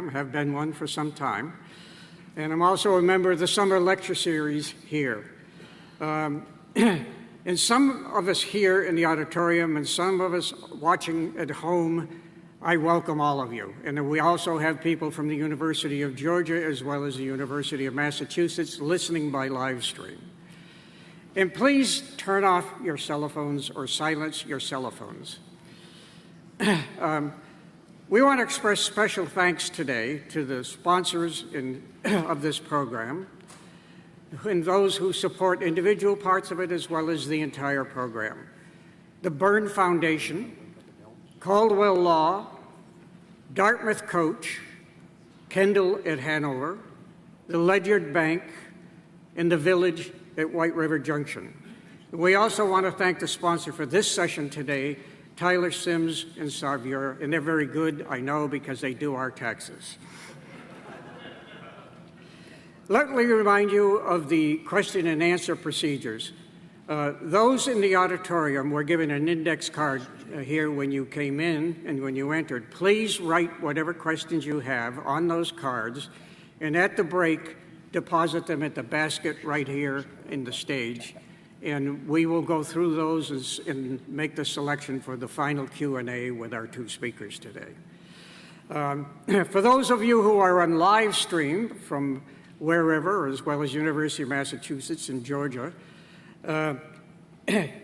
have been one for some time, and I'm also a member of the summer lecture series here. And some of us here in the auditorium and some of us watching at home, I welcome all of you. And we also have people from the University of Georgia as well as the University of Massachusetts listening by live stream. And please turn off your cell phones or silence your cell phones. We want to express special thanks today to the sponsors of this program and those who support individual parts of it as well as the entire program. The Byrne Foundation, Caldwell Law, Dartmouth Coach, Kendall at Hanover, the Ledyard Bank, and the Village at White River Junction. We also want to thank the sponsor for this session today, Tyler Sims and Sarvier, and they're very good, I know, because they do our taxes. Let me remind you of the question and answer procedures. Those in the auditorium were given an index card here when you came in and when you entered. Please write whatever questions you have on those cards, and at the break, deposit them at the basket right here in the stage. And we will go through those and make the selection for the final Q&A with our two speakers today. For those of you who are on live stream from wherever, as well as University of Massachusetts and Georgia,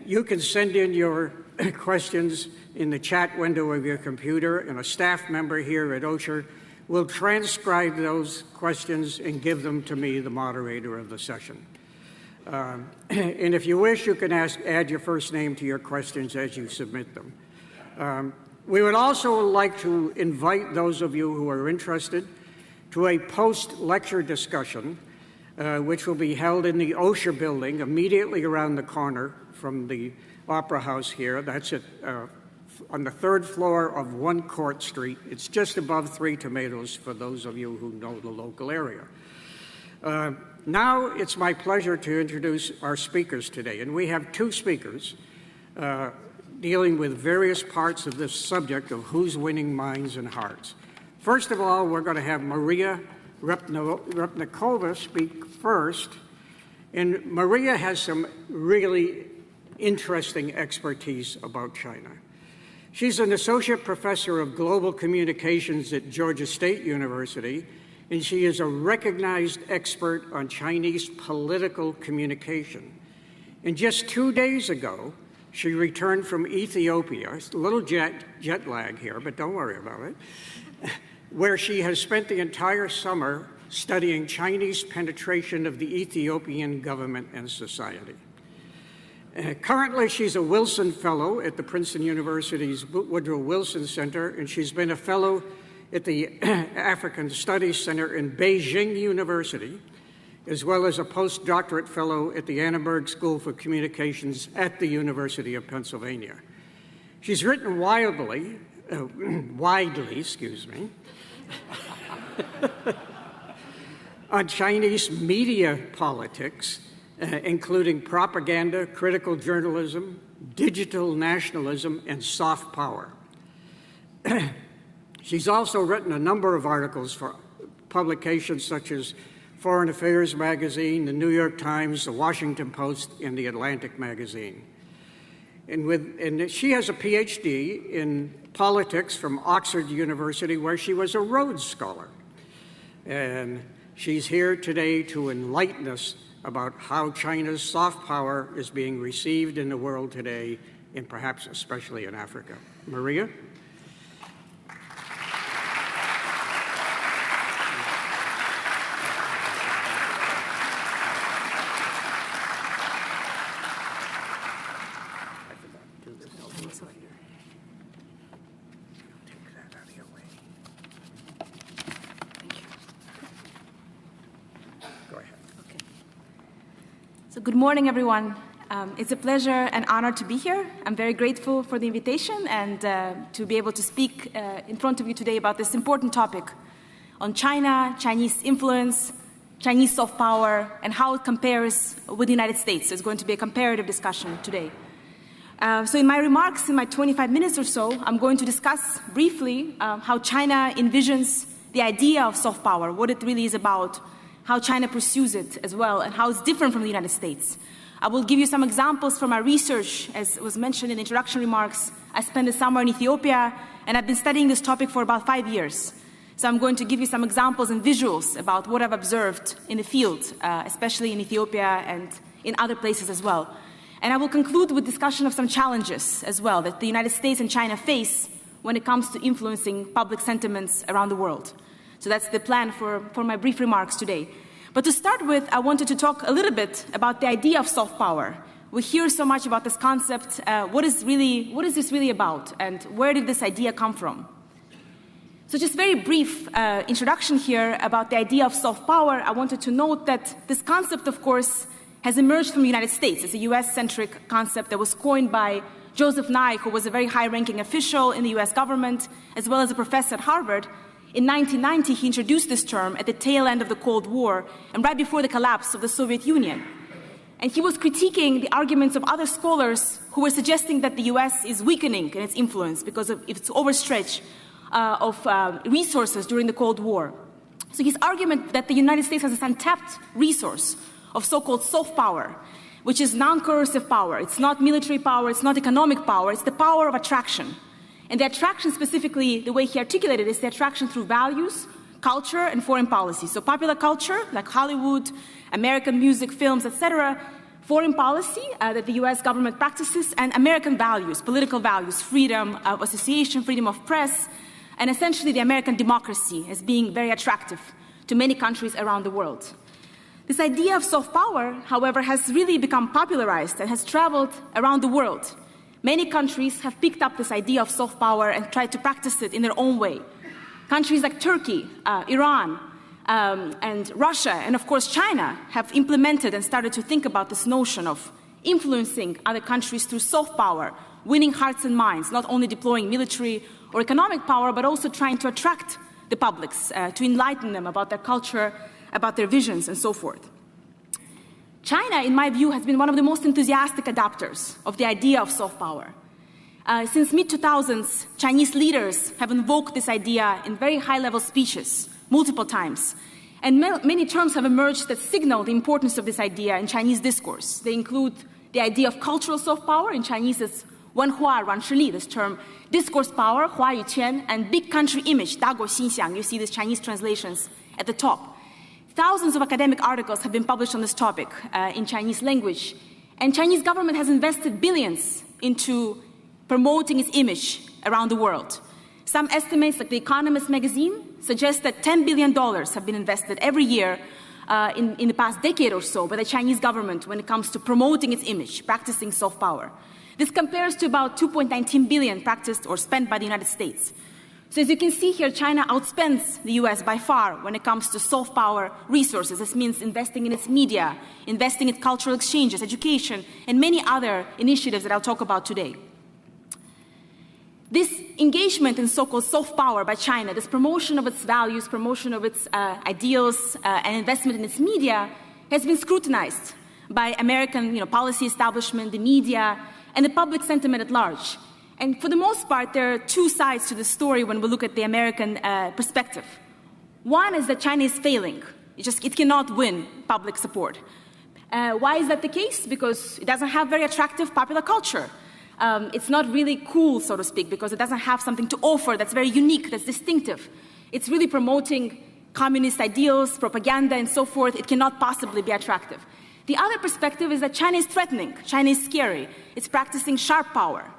you can send in your questions in the chat window of your computer, and a staff member here at OSHER will transcribe those questions and give them to me, the moderator of the session. And if you wish, you can add your first name to your questions as you submit them. We would also like to invite those of you who are interested to a post-lecture discussion, which will be held in the OSHER building immediately around the corner from the Opera House here. That's on the third floor of 1 Court Street. It's just above 3 Tomatoes for those of you who know the local area. Now it's my pleasure to introduce our speakers today, and we have 2 speakers dealing with various parts of this subject of who's winning minds and hearts. First of all, we're going to have Maria Repnikova speak first, and Maria has some really interesting expertise about China. She's an associate professor of global communications at Georgia State University, and she is a recognized expert on Chinese political communication. And just 2 days ago, she returned from Ethiopia, a little jet lag here, but don't worry about it, where she has spent the entire summer studying Chinese penetration of the Ethiopian government and society. Currently, she's a Wilson Fellow at the Princeton University's Woodrow Wilson Center, and she's been a fellow at the African Studies Center in Beijing University, as well as a postdoctorate fellow at the Annenberg School for Communications at the University of Pennsylvania. She's written widely, on Chinese media politics, including propaganda, critical journalism, digital nationalism, and soft power. She's also written a number of articles for publications such as Foreign Affairs Magazine, the New York Times, the Washington Post, and the Atlantic Magazine. And she has a PhD in politics from Oxford University, where she was a Rhodes Scholar. And she's here today to enlighten us about how China's soft power is being received in the world today, and perhaps especially in Africa. Maria? Good morning, everyone. It's a pleasure and honor to be here. I'm very grateful for the invitation and to be able to speak in front of you today about this important topic on China, Chinese influence, Chinese soft power, and how it compares with the United States. So it's going to be a comparative discussion today. So in my remarks, in my 25 minutes or so, I'm going to discuss briefly how China envisions the idea of soft power, what it really is about, how China pursues it as well, and how it's different from the United States. I will give you some examples from my research. As was mentioned in the introduction remarks, I spent the summer in Ethiopia, and I've been studying this topic for about 5 years. So I'm going to give you some examples and visuals about what I've observed in the field, especially in Ethiopia and in other places as well. And I will conclude with discussion of some challenges as well that the United States and China face when it comes to influencing public sentiments around the world. So that's the plan for my brief remarks today. But to start with, I wanted to talk a little bit about the idea of soft power. We hear so much about this concept. What is this really about, and where did this idea come from? So just very brief introduction here about the idea of soft power. I wanted to note that this concept, of course, has emerged from the United States. It's a US-centric concept that was coined by Joseph Nye, who was a very high-ranking official in the US government, as well as a professor at Harvard. In 1990, he introduced this term at the tail end of the Cold War and right before the collapse of the Soviet Union. And he was critiquing the arguments of other scholars who were suggesting that the US is weakening in its influence because of its overstretch of resources during the Cold War. So his argument that the United States has this untapped resource of so-called soft power, which is non-coercive power. It's not military power, it's not economic power, it's the power of attraction. And the attraction specifically, the way he articulated it, is the attraction through values, culture, and foreign policy. So popular culture, like Hollywood, American music, films, etc., foreign policy that the US government practices, and American values, political values, freedom of association, freedom of press, and essentially the American democracy as being very attractive to many countries around the world. This idea of soft power, however, has really become popularized and has traveled around the world. Many countries have picked up this idea of soft power and tried to practice it in their own way. Countries like Turkey, Iran, and Russia, and of course China, have implemented and started to think about this notion of influencing other countries through soft power, winning hearts and minds, not only deploying military or economic power, but also trying to attract the publics, to enlighten them about their culture, about their visions, and so forth. China, in my view, has been one of the most enthusiastic adopters of the idea of soft power. Since mid-2000s, Chinese leaders have invoked this idea in very high-level speeches multiple times. And many terms have emerged that signal the importance of this idea in Chinese discourse. They include the idea of cultural soft power. In Chinese, it's wenhua ranshili, this term, discourse power, hua yuqian, and big country image, daguo xinxiang. You see these Chinese translations at the top. Thousands of academic articles have been published on this topic in Chinese language. And Chinese government has invested billions into promoting its image around the world. Some estimates, like The Economist magazine, suggest that $10 billion have been invested every year in the past decade or so by the Chinese government when it comes to promoting its image, practicing soft power. This compares to about $2.19 billion practiced or spent by the United States. So as you can see here, China outspends the US by far when it comes to soft power resources. This means investing in its media, investing in cultural exchanges, education, and many other initiatives that I'll talk about today. This engagement in so-called soft power by China, this promotion of its values, promotion of its ideals, and investment in its media has been scrutinized by American policy establishment, the media, and the public sentiment at large. And for the most part, there are two sides to the story when we look at the American perspective. One is that China is failing. It cannot win public support. Why is that the case? Because it doesn't have very attractive popular culture. It's not really cool, so to speak, because it doesn't have something to offer that's very unique, that's distinctive. It's really promoting communist ideals, propaganda, and so forth. It cannot possibly be attractive. The other perspective is that China is threatening. China is scary. It's practicing sharp power.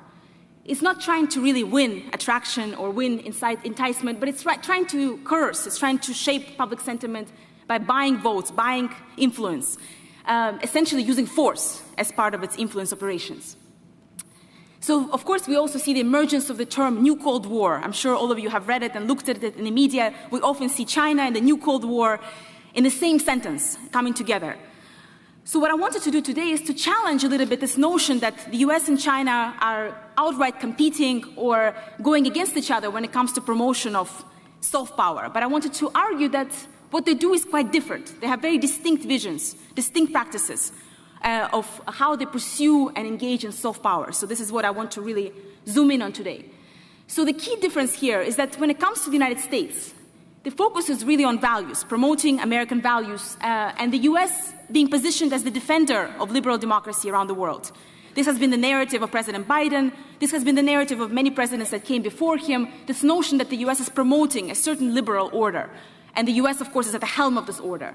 It's not trying to really win attraction or win enticement, but it's trying to coerce. It's trying to shape public sentiment by buying votes, buying influence, essentially using force as part of its influence operations. So, of course, we also see the emergence of the term New Cold War. I'm sure all of you have read it and looked at it in the media. We often see China and the New Cold War in the same sentence coming together. So what I wanted to do today is to challenge a little bit this notion that the US and China are outright competing or going against each other when it comes to promotion of soft power. But I wanted to argue that what they do is quite different. They have very distinct visions, distinct practices of how they pursue and engage in soft power. So this is what I want to really zoom in on today. So the key difference here is that when it comes to the United States the focus is really on values, promoting American values, and the US being positioned as the defender of liberal democracy around the world. This has been the narrative of President Biden. This has been the narrative of many presidents that came before him, this notion that the US is promoting a certain liberal order. And the US, of course, is at the helm of this order.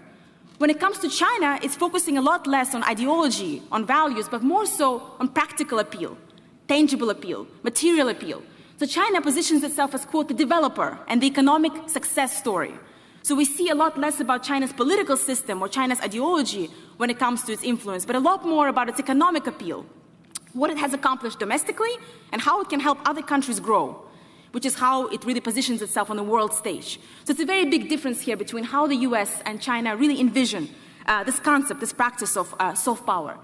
When it comes to China, it's focusing a lot less on ideology, on values, but more so on practical appeal, tangible appeal, material appeal. So China positions itself as, quote, the developer and the economic success story. So we see a lot less about China's political system or China's ideology when it comes to its influence, but a lot more about its economic appeal, what it has accomplished domestically and how it can help other countries grow, which is how it really positions itself on the world stage. So it's a very big difference here between how the US and China really envision this concept, this practice of soft power.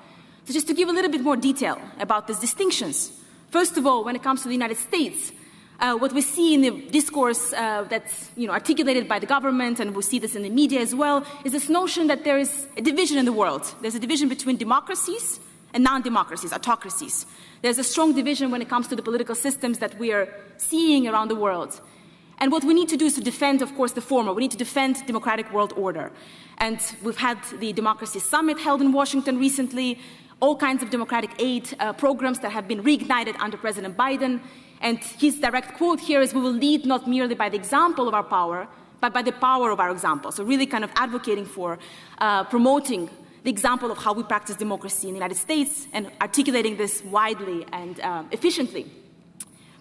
So just to give a little bit more detail about these distinctions. First of all, when it comes to the United States, what we see in the discourse that's articulated by the government, and we see this in the media as well, is this notion that there is a division in the world. There's a division between democracies and non-democracies, autocracies. There's a strong division when it comes to the political systems that we are seeing around the world. And what we need to do is to defend, of course, the former. We need to defend democratic world order. And we've had the Democracy Summit held in Washington recently, all kinds of democratic aid programs that have been reignited under President Biden. And his direct quote here is, "We will lead not merely by the example of our power, but by the power of our example." So really kind of advocating for promoting the example of how we practice democracy in the United States and articulating this widely and efficiently.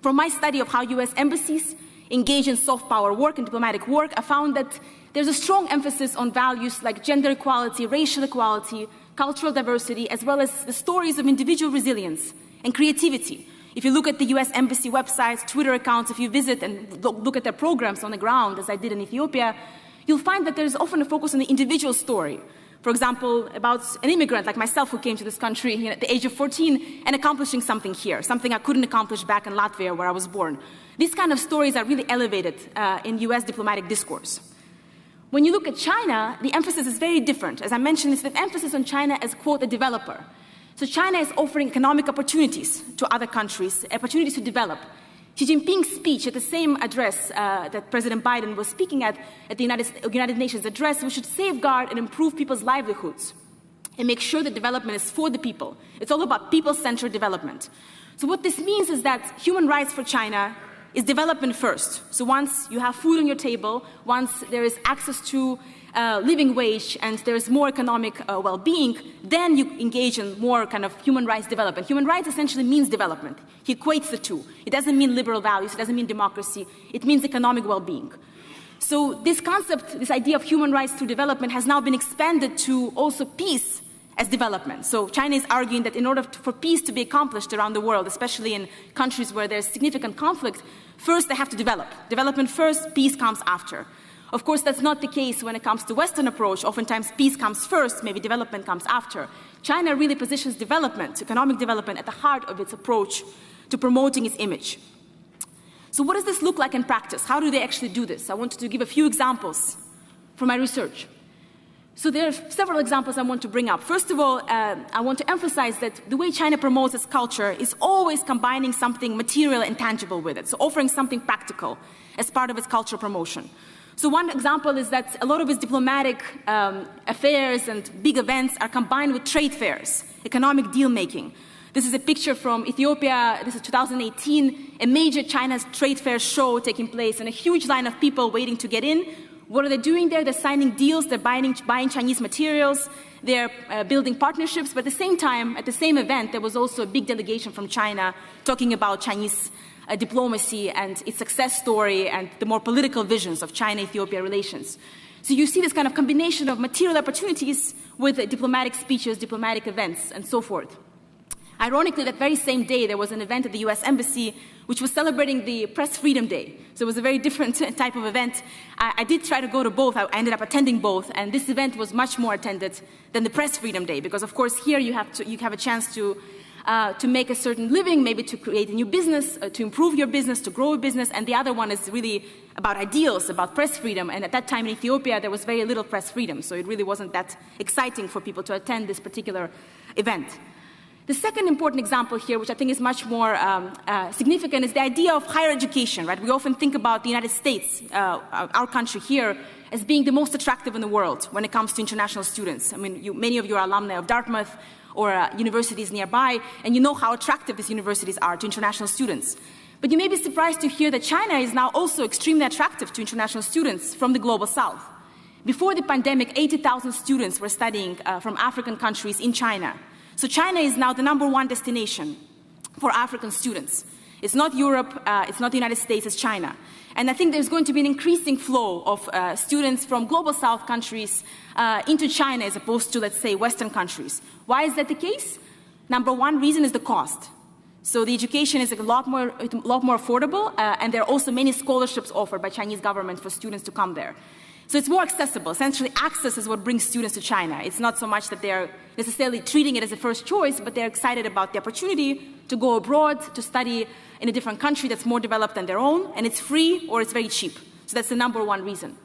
From my study of how US embassies engage in soft power work and diplomatic work, I found that there's a strong emphasis on values like gender equality, racial equality, cultural diversity, as well as the stories of individual resilience and creativity. If you look at the US Embassy websites, Twitter accounts, if you visit and look at their programs on the ground, as I did in Ethiopia, you'll find that there's often a focus on the individual story. For example, about an immigrant like myself who came to this country at the age of 14 and accomplishing something here, something I couldn't accomplish back in Latvia where I was born. These kind of stories are really elevated in US diplomatic discourse. When you look at China, the emphasis is very different. As I mentioned, it's the emphasis on China as, quote, a developer. So China is offering economic opportunities to other countries, opportunities to develop. Xi Jinping's speech at the same address that President Biden was speaking at the United Nations address, we should safeguard and improve people's livelihoods and make sure that development is for the people. It's all about people-centered development. So what this means is that human rights for China is development first. So once you have food on your table, once there is access to living wage and there's more economic well-being, then you engage in more kind of human rights development. Human rights essentially means development. He equates the two. It doesn't mean liberal values. It doesn't mean democracy. It means economic well-being. So this concept, this idea of human rights through development has now been expanded to also peace as development. So China is arguing that in order for peace to be accomplished around the world, especially in countries where there's significant conflict, first they have to develop. Development first, peace comes after. Of course, that's not the case when it comes to Western approach. Oftentimes, peace comes first, maybe development comes after. China really positions development, economic development, at the heart of its approach to promoting its image. So what does this look like in practice? How do they actually do this? I wanted to give a few examples from my research. So there are several examples I want to bring up. First of all, I want to emphasize that the way China promotes its culture is always combining something material and tangible with it, so offering something practical as part of its cultural promotion. So one example is that a lot of its diplomatic affairs and big events are combined with trade fairs, economic deal-making. This is a picture from Ethiopia. This is 2018, a major China's trade fair show taking place, and a huge line of people waiting to get in. What are they doing there? They're signing deals, they're buying Chinese materials, they're building partnerships, but at the same time, at the same event, there was also a big delegation from China talking about Chinese diplomacy and its success story and the more political visions of China-Ethiopia relations. So you see this kind of combination of material opportunities with diplomatic speeches, diplomatic events, and so forth. Ironically, that very same day, there was an event at the US Embassy which was celebrating the Press Freedom Day. So it was a very different type of event. I did try to go to both. I ended up attending both, and this event was much more attended than the Press Freedom Day, because of course here you have a chance to make a certain living, maybe to create a new business, to improve your business, to grow a business, and the other one is really about ideals, about press freedom. And at that time in Ethiopia, there was very little press freedom, so it really wasn't that exciting for people to attend this particular event. The second important example here, which I think is much more significant, is the idea of higher education, right? We often think about the United States, our country here, as being the most attractive in the world when it comes to international students. I mean, many of you are alumni of Dartmouth or universities nearby, and you know how attractive these universities are to international students. But you may be surprised to hear that China is now also extremely attractive to international students from the global south. Before the pandemic, 80,000 students were studying from African countries in China. So China is now the #1 destination for African students. It's not Europe, it's not the United States, it's China. And I think there's going to be an increasing flow of students from global south countries into China as opposed to, let's say, Western countries. Why is that the case? #1 reason is the cost. So the education is a lot more affordable, and there are also many scholarships offered by Chinese government for students to come there. So it's more accessible. Essentially, access is what brings students to China. It's not so much that they're necessarily treating it as a first choice, but they're excited about the opportunity to go abroad, to study in a different country that's more developed than their own, and it's free or it's very cheap. So that's the #1 reason.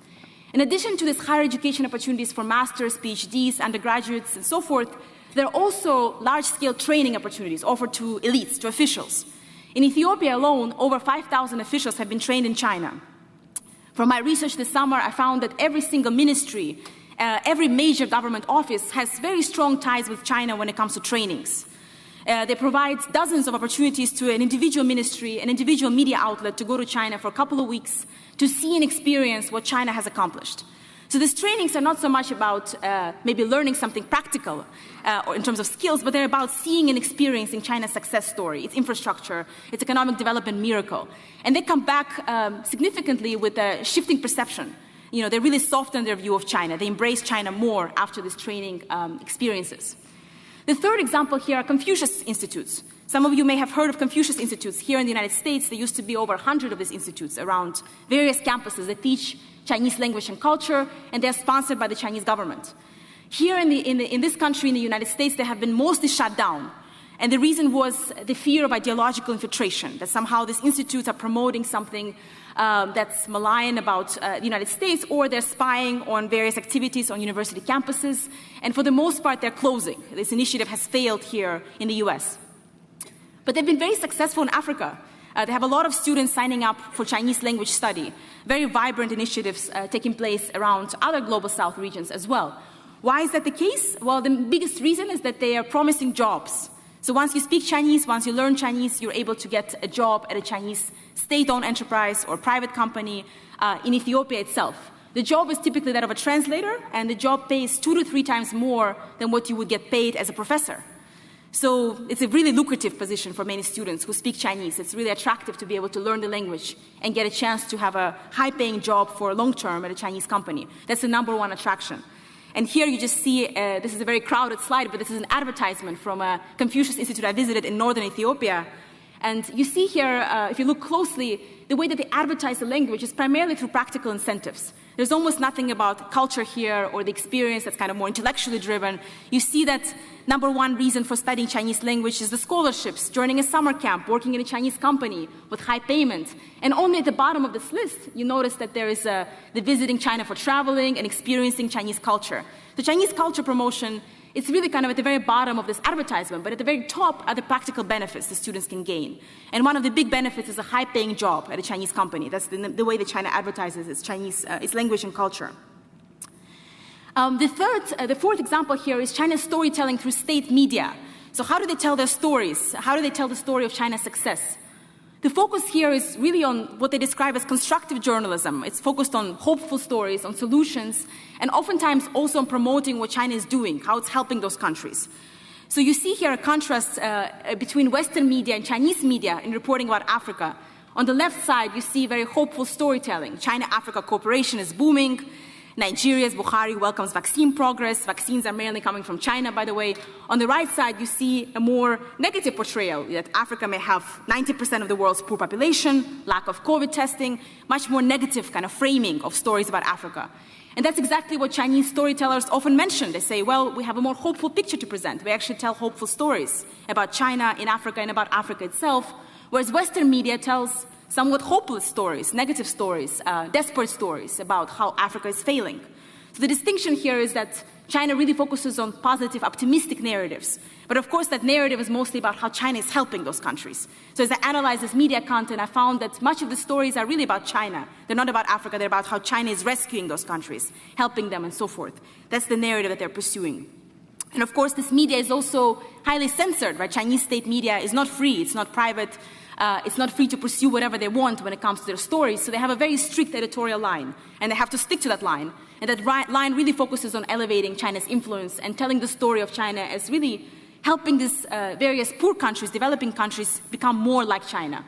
In addition to these higher education opportunities for masters, PhDs, undergraduates, and so forth, there are also large-scale training opportunities offered to elites, to officials. In Ethiopia alone, over 5,000 officials have been trained in China. From my research this summer, I found that every single ministry, every major government office has very strong ties with China when it comes to trainings. They provide dozens of opportunities to an individual ministry, an individual media outlet to go to China for a couple of weeks to see and experience what China has accomplished. So these trainings are not so much about maybe learning something practical or in terms of skills, but they're about seeing and experiencing China's success story, its infrastructure, its economic development miracle. And they come back significantly with a shifting perception. You know, they really soften their view of China. They embrace China more after these training experiences. The third example here are Confucius Institutes. Some of you may have heard of Confucius Institutes. Here in the United States, there used to be over 100 of these institutes around various campuses that teach Chinese language and culture, and they're sponsored by the Chinese government. Here in this country, in the United States, they have been mostly shut down. And the reason was the fear of ideological infiltration, that somehow these institutes are promoting something that's malign about the United States, or they're spying on various activities on university campuses. And for the most part, they're closing. This initiative has failed here in the US. But they've been very successful in Africa. They have a lot of students signing up for Chinese language study, very vibrant initiatives taking place around other global south regions as well. Why is that the case? Well, the biggest reason is that they are promising jobs. So once you speak Chinese, once you learn Chinese, you're able to get a job at a Chinese state-owned enterprise or private company in Ethiopia itself. The job is typically that of a translator, and the job pays 2 to 3 times more than what you would get paid as a professor. So it's a really lucrative position for many students who speak Chinese. It's really attractive to be able to learn the language and get a chance to have a high-paying job for long term at a Chinese company. That's the #1 attraction. And here you just see, this is a very crowded slide, but this is an advertisement from a Confucius Institute I visited in northern Ethiopia. And you see here, if you look closely, the way that they advertise the language is primarily through practical incentives. There's almost nothing about culture here or the experience that's kind of more intellectually driven. You see that #1 reason for studying Chinese language is the scholarships, joining a summer camp, working in a Chinese company with high payment. And only at the bottom of this list, you notice that there is the visiting China for traveling and experiencing Chinese culture. The Chinese culture promotion, it's really kind of at the very bottom of this advertisement, but at the very top are the practical benefits the students can gain. And one of the big benefits is a high-paying job at a Chinese company. That's the way that China advertises its language and culture. The fourth example here is China's storytelling through state media. So how do they tell their stories? How do they tell the story of China's success? The focus here is really on what they describe as constructive journalism. It's focused on hopeful stories, on solutions, and oftentimes also on promoting what China is doing, how it's helping those countries. So you see here a contrast between Western media and Chinese media in reporting about Africa. On the left side, you see very hopeful storytelling. China-Africa cooperation is booming. Nigeria's Buhari welcomes vaccine progress. Vaccines are mainly coming from China, by the way. On the right side, you see a more negative portrayal that Africa may have 90% of the world's poor population, lack of COVID testing, much more negative kind of framing of stories about Africa. And that's exactly what Chinese storytellers often mention. They say, well, we have a more hopeful picture to present. We actually tell hopeful stories about China in Africa and about Africa itself, whereas Western media tells somewhat hopeless stories, negative stories, desperate stories about how Africa is failing. So the distinction here is that China really focuses on positive, optimistic narratives. But of course, that narrative is mostly about how China is helping those countries. So as I analyzed this media content, I found that much of the stories are really about China. They're not about Africa, they're about how China is rescuing those countries, helping them and so forth. That's the narrative that they're pursuing. And of course, this media is also highly censored, right? Chinese state media is not free, it's not private, it's not free to pursue whatever they want when it comes to their stories. So they have a very strict editorial line, and they have to stick to that line. And that line really focuses on elevating China's influence and telling the story of China as really helping these various poor countries, developing countries, become more like China.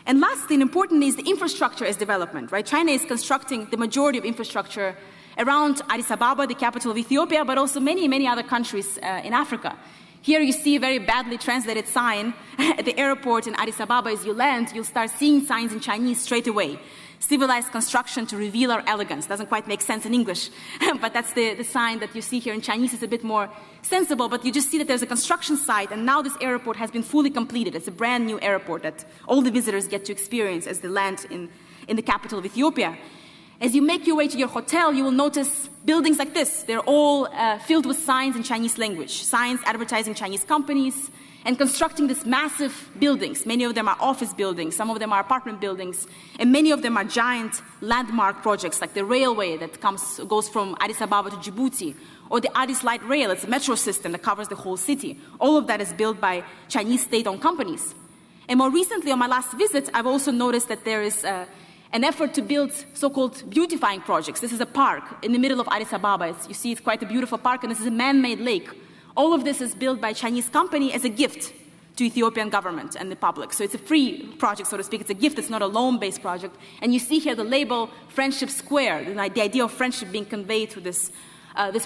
And lastly, and importantly, is the infrastructure as development, right? China is constructing the majority of infrastructure around Addis Ababa, the capital of Ethiopia, but also many, many other countries in Africa. Here you see a very badly translated sign at the airport in Addis Ababa. As you land, you'll start seeing signs in Chinese straight away. Civilized construction to reveal our elegance. Doesn't quite make sense in English, but that's the sign that you see here in Chinese. Is a bit more sensible, but you just see that there's a construction site, and now this airport has been fully completed. It's a brand new airport that all the visitors get to experience as they land in the capital of Ethiopia. As you make your way to your hotel, you will notice buildings like this. They're all filled with signs in Chinese language, signs advertising Chinese companies, and constructing these massive buildings. Many of them are office buildings, some of them are apartment buildings, and many of them are giant landmark projects like the railway that goes from Addis Ababa to Djibouti, or the Addis Light Rail. It's a metro system that covers the whole city. All of that is built by Chinese state-owned companies. And more recently, on my last visit, I've also noticed that there is an effort to build so-called beautifying projects. This is a park in the middle of Addis Ababa. You see, it's quite a beautiful park, and this is a man-made lake. All of this is built by a Chinese company as a gift to Ethiopian government and the public. So it's a free project, so to speak. It's a gift. It's not a loan-based project. And you see here the label Friendship Square, the idea of friendship being conveyed through this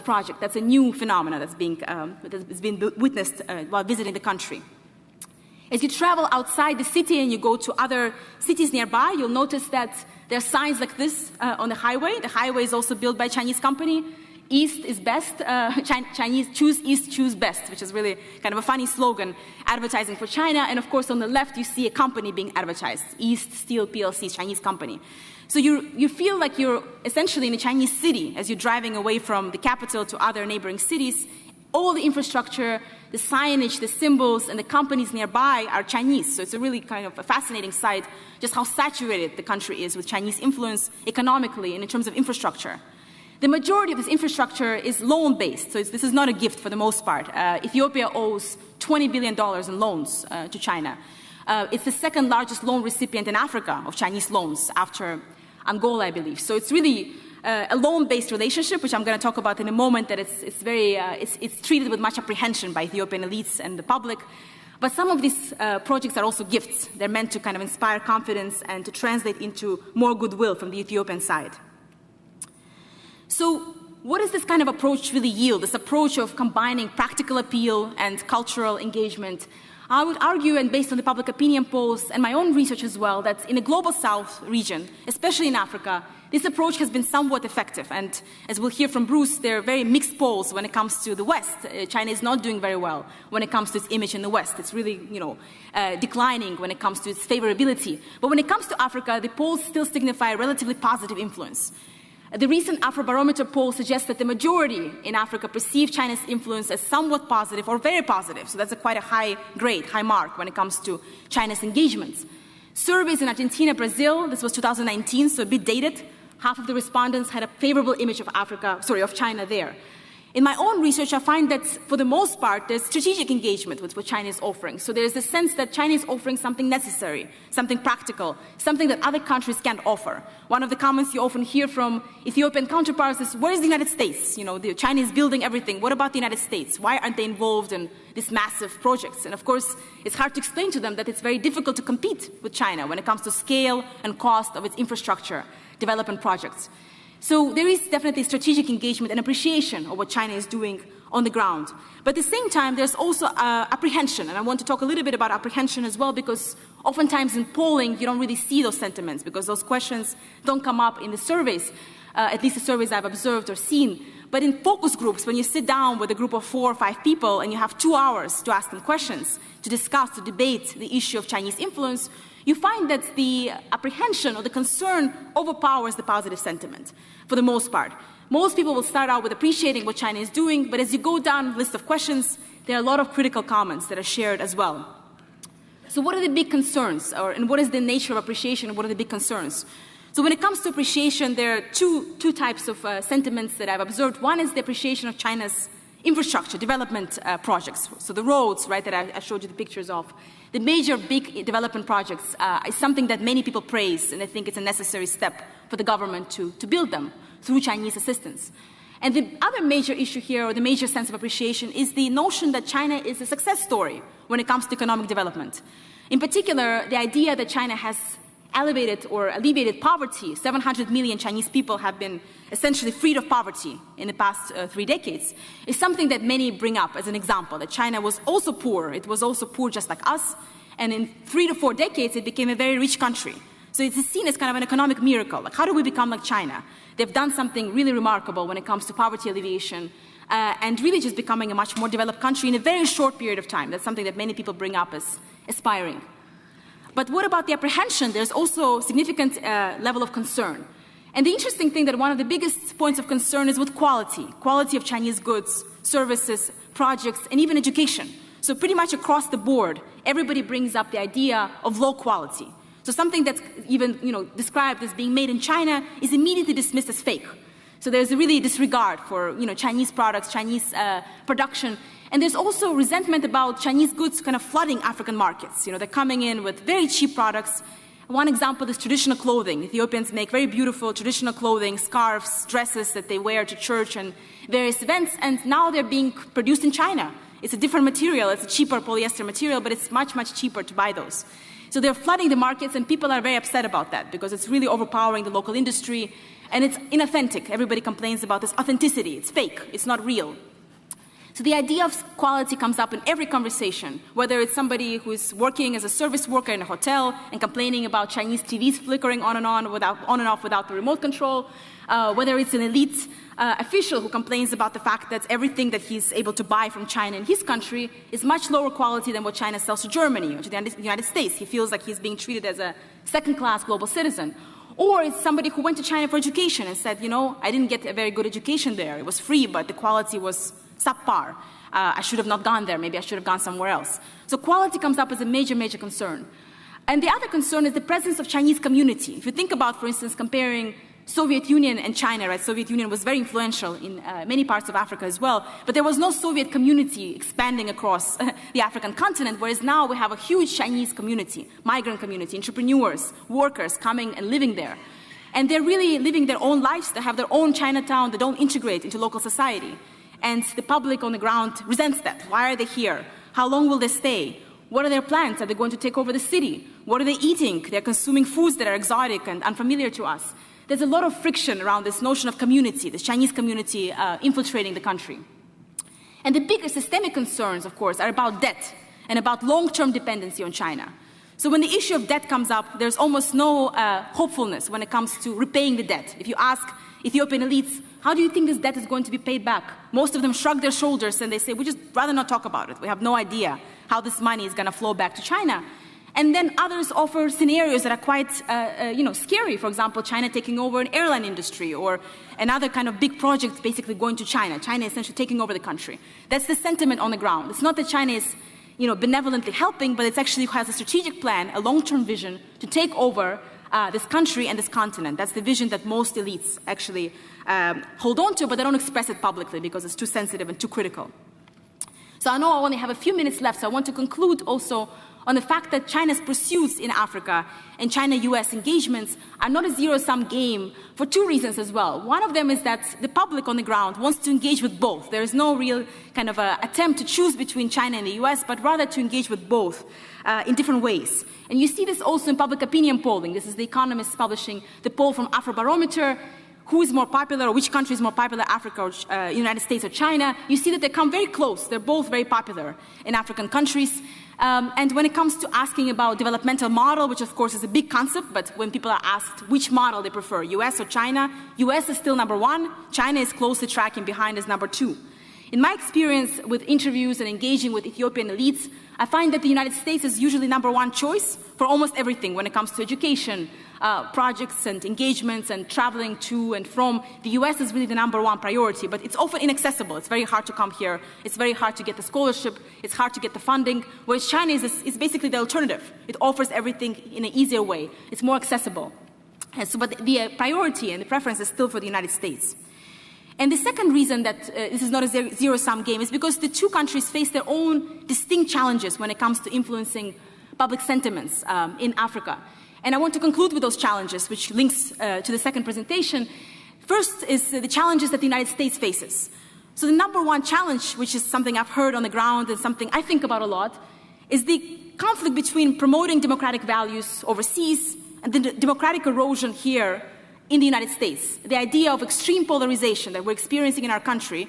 project. That's a new phenomenon that's been witnessed while visiting the country. As you travel outside the city and you go to other cities nearby, you'll notice that there are signs like this on the highway. The highway is also built by a Chinese company. East is best, Chinese choose East, choose best, which is really kind of a funny slogan, advertising for China. And of course, on the left, you see a company being advertised, East Steel PLC, Chinese company. So you feel like you're essentially in a Chinese city as you're driving away from the capital to other neighboring cities. All the infrastructure, the signage, the symbols, and the companies nearby are Chinese. So it's a really kind of a fascinating sight, just how saturated the country is with Chinese influence economically and in terms of infrastructure. The majority of this infrastructure is loan-based, so this is not a gift for the most part. Ethiopia owes $20 billion in loans to China. It's the second largest loan recipient in Africa of Chinese loans after Angola, I believe. So it's really a loan-based relationship, which I'm going to talk about in a moment, that it's treated with much apprehension by Ethiopian elites and the public. But some of these projects are also gifts. They're meant to kind of inspire confidence and to translate into more goodwill from the Ethiopian side. So what does this kind of approach really yield, this approach of combining practical appeal and cultural engagement? I would argue, and based on the public opinion polls and my own research as well, that in the Global South region, especially in Africa, this approach has been somewhat effective. And as we'll hear from Bruce, there are very mixed polls when it comes to the West. China is not doing very well when it comes to its image in the West. It's really, declining when it comes to its favorability. But when it comes to Africa, the polls still signify a relatively positive influence. The recent Afrobarometer poll suggests that the majority in Africa perceive China's influence as somewhat positive or very positive. So that's quite a high grade, high mark when it comes to China's engagements. Surveys in Argentina, Brazil, this was 2019, so a bit dated. Half of the respondents had a favorable image of of China there. In my own research, I find that for the most part, there's strategic engagement with what China is offering. So there's a sense that China is offering something necessary, something practical, something that other countries can't offer. One of the comments you often hear from Ethiopian counterparts is, where is the United States? China is building everything. What about the United States? Why aren't they involved in these massive projects? And of course, it's hard to explain to them that it's very difficult to compete with China when it comes to scale and cost of its infrastructure development projects. So there is definitely strategic engagement and appreciation of what China is doing on the ground. But at the same time, there's also apprehension. And I want to talk a little bit about apprehension as well, because oftentimes in polling, you don't really see those sentiments because those questions don't come up in the surveys, at least the surveys I've observed or seen. But in focus groups, when you sit down with a group of 4 or 5 people and you have 2 hours to ask them questions, to discuss, to debate the issue of Chinese influence, you find that the apprehension or the concern overpowers the positive sentiment for the most part. Most people will start out with appreciating what China is doing, but as you go down the list of questions, there are a lot of critical comments that are shared as well. So what are the big concerns, and what is the nature of appreciation, and what are the big concerns? So when it comes to appreciation, there are two types of sentiments that I've observed. One is the appreciation of China's infrastructure, development projects. So the roads, right, that I showed you the pictures of. The major big development projects is something that many people praise, and I think it's a necessary step for the government to build them through Chinese assistance. And the other major issue here, or the major sense of appreciation, is the notion that China is a success story when it comes to economic development. In particular, the idea that China has elevated or alleviated poverty. 700 million Chinese people have been essentially freed of poverty in the past 3 decades, is something that many bring up as an example, that China was also poor. It was also poor just like us, and in 3 to 4 decades, it became a very rich country. So it's seen as kind of an economic miracle. Like, how do we become like China? They've done something really remarkable when it comes to poverty alleviation, and really just becoming a much more developed country in a very short period of time. That's something that many people bring up as aspiring. But what about the apprehension? There's also significant level of concern. And the interesting thing that one of the biggest points of concern is with quality of Chinese goods, services, projects, and even education. So pretty much across the board, everybody brings up the idea of low quality. So something that's even described as being made in China is immediately dismissed as fake. So there's a really disregard for Chinese products, Chinese production. And there's also resentment about Chinese goods kind of flooding African markets. They're coming in with very cheap products. One example is traditional clothing. Ethiopians make very beautiful traditional clothing, scarves, dresses that they wear to church and various events, and now they're being produced in China. It's a different material. It's a cheaper polyester material, but it's much, much cheaper to buy those. So they're flooding the markets, and people are very upset about that because it's really overpowering the local industry, and it's inauthentic. Everybody complains about this authenticity. It's fake. It's not real. So the idea of quality comes up in every conversation, whether it's somebody who's working as a service worker in a hotel and complaining about Chinese TVs flickering on and off without the remote control, whether it's an elite official who complains about the fact that everything that he's able to buy from China in his country is much lower quality than what China sells to Germany or to the United States. He feels like he's being treated as a second-class global citizen. Or it's somebody who went to China for education and said, I didn't get a very good education there. It was free, but the quality was subpar. I should have not gone there. Maybe I should have gone somewhere else. So quality comes up as a major, major concern. And the other concern is the presence of Chinese community. If you think about, for instance, comparing Soviet Union and China, right? Soviet Union was very influential in many parts of Africa as well, but there was no Soviet community expanding across the African continent, whereas now we have a huge Chinese community, migrant community, entrepreneurs, workers coming and living there. And they're really living their own lives. They have their own Chinatown. They don't integrate into local society. And the public on the ground resents that. Why are they here? How long will they stay? What are their plans? Are they going to take over the city? What are they eating? They're consuming foods that are exotic and unfamiliar to us. There's a lot of friction around this notion of community, this Chinese community infiltrating the country. And the bigger systemic concerns, of course, are about debt and about long-term dependency on China. So when the issue of debt comes up, there's almost no hopefulness when it comes to repaying the debt. If you ask Ethiopian elites, how do you think this debt is going to be paid back? Most of them shrug their shoulders and they say, we just rather not talk about it. We have no idea how this money is going to flow back to China. And then others offer scenarios that are quite, scary. For example, China taking over an airline industry or another kind of big project basically going to China. China essentially taking over the country. That's the sentiment on the ground. It's not that China is, benevolently helping, but it actually has a strategic plan, a long-term vision to take over this country and this continent. That's the vision that most elites actually hold on to, but they don't express it publicly because it's too sensitive and too critical. So I know I only have a few minutes left, so I want to conclude also on the fact that China's pursuits in Africa and China-US engagements are not a zero-sum game for two reasons as well. One of them is that the public on the ground wants to engage with both. There is no real kind of attempt to choose between China and the US, but rather to engage with both in different ways. And you see this also in public opinion polling. This is The Economist publishing the poll from Afrobarometer. Who is more popular, or which country is more popular, Africa or United States or China? You see that they come very close. They're both very popular in African countries. And when it comes to asking about developmental model, which of course is a big concept, but when people are asked which model they prefer, US or China, US is still number one, China is closely tracking behind as number two. In my experience with interviews and engaging with Ethiopian elites, I find that the United States is usually number one choice for almost everything when it comes to education, projects and engagements and traveling to and from. The US is really the #1 priority, but it's often inaccessible. It's very hard to come here. It's very hard to get the scholarship. It's hard to get the funding, whereas China is basically the alternative. It offers everything in an easier way. It's more accessible. And so, but the priority and the preference is still for the United States. And the second reason that this is not a zero-sum game is because the two countries face their own distinct challenges when it comes to influencing public sentiments in Africa. And I want to conclude with those challenges, which links to the second presentation. First is the challenges that the United States faces. So the #1 challenge, which is something I've heard on the ground and something I think about a lot, is the conflict between promoting democratic values overseas and the democratic erosion here in the United States. The idea of extreme polarization that we're experiencing in our country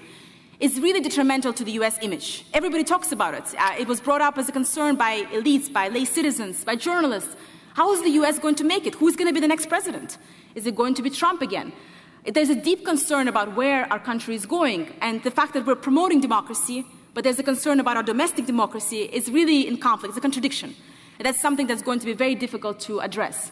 is really detrimental to the US image. Everybody talks about it. It was brought up as a concern by elites, by lay citizens, by journalists. How is the US going to make it? Who's going to be the next president? Is it going to be Trump again? There's a deep concern about where our country is going, and the fact that we're promoting democracy, but there's a concern about our domestic democracy is really in conflict. It's a contradiction. And that's something that's going to be very difficult to address.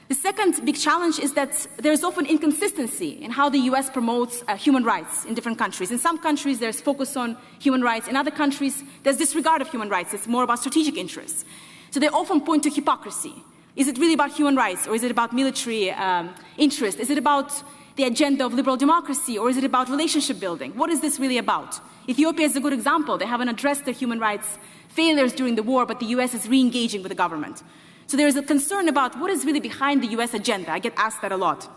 The second big challenge is that there's often inconsistency in how the US promotes human rights in different countries. In some countries, there's focus on human rights. In other countries, there's disregard of human rights. It's more about strategic interests. So they often point to hypocrisy. Is it really about human rights, or is it about military interest? Is it about the agenda of liberal democracy, or is it about relationship building? What is this really about? Ethiopia is a good example. They haven't addressed their human rights failures during the war, but the US is re-engaging with the government. So there is a concern about what is really behind the US agenda. I get asked that a lot.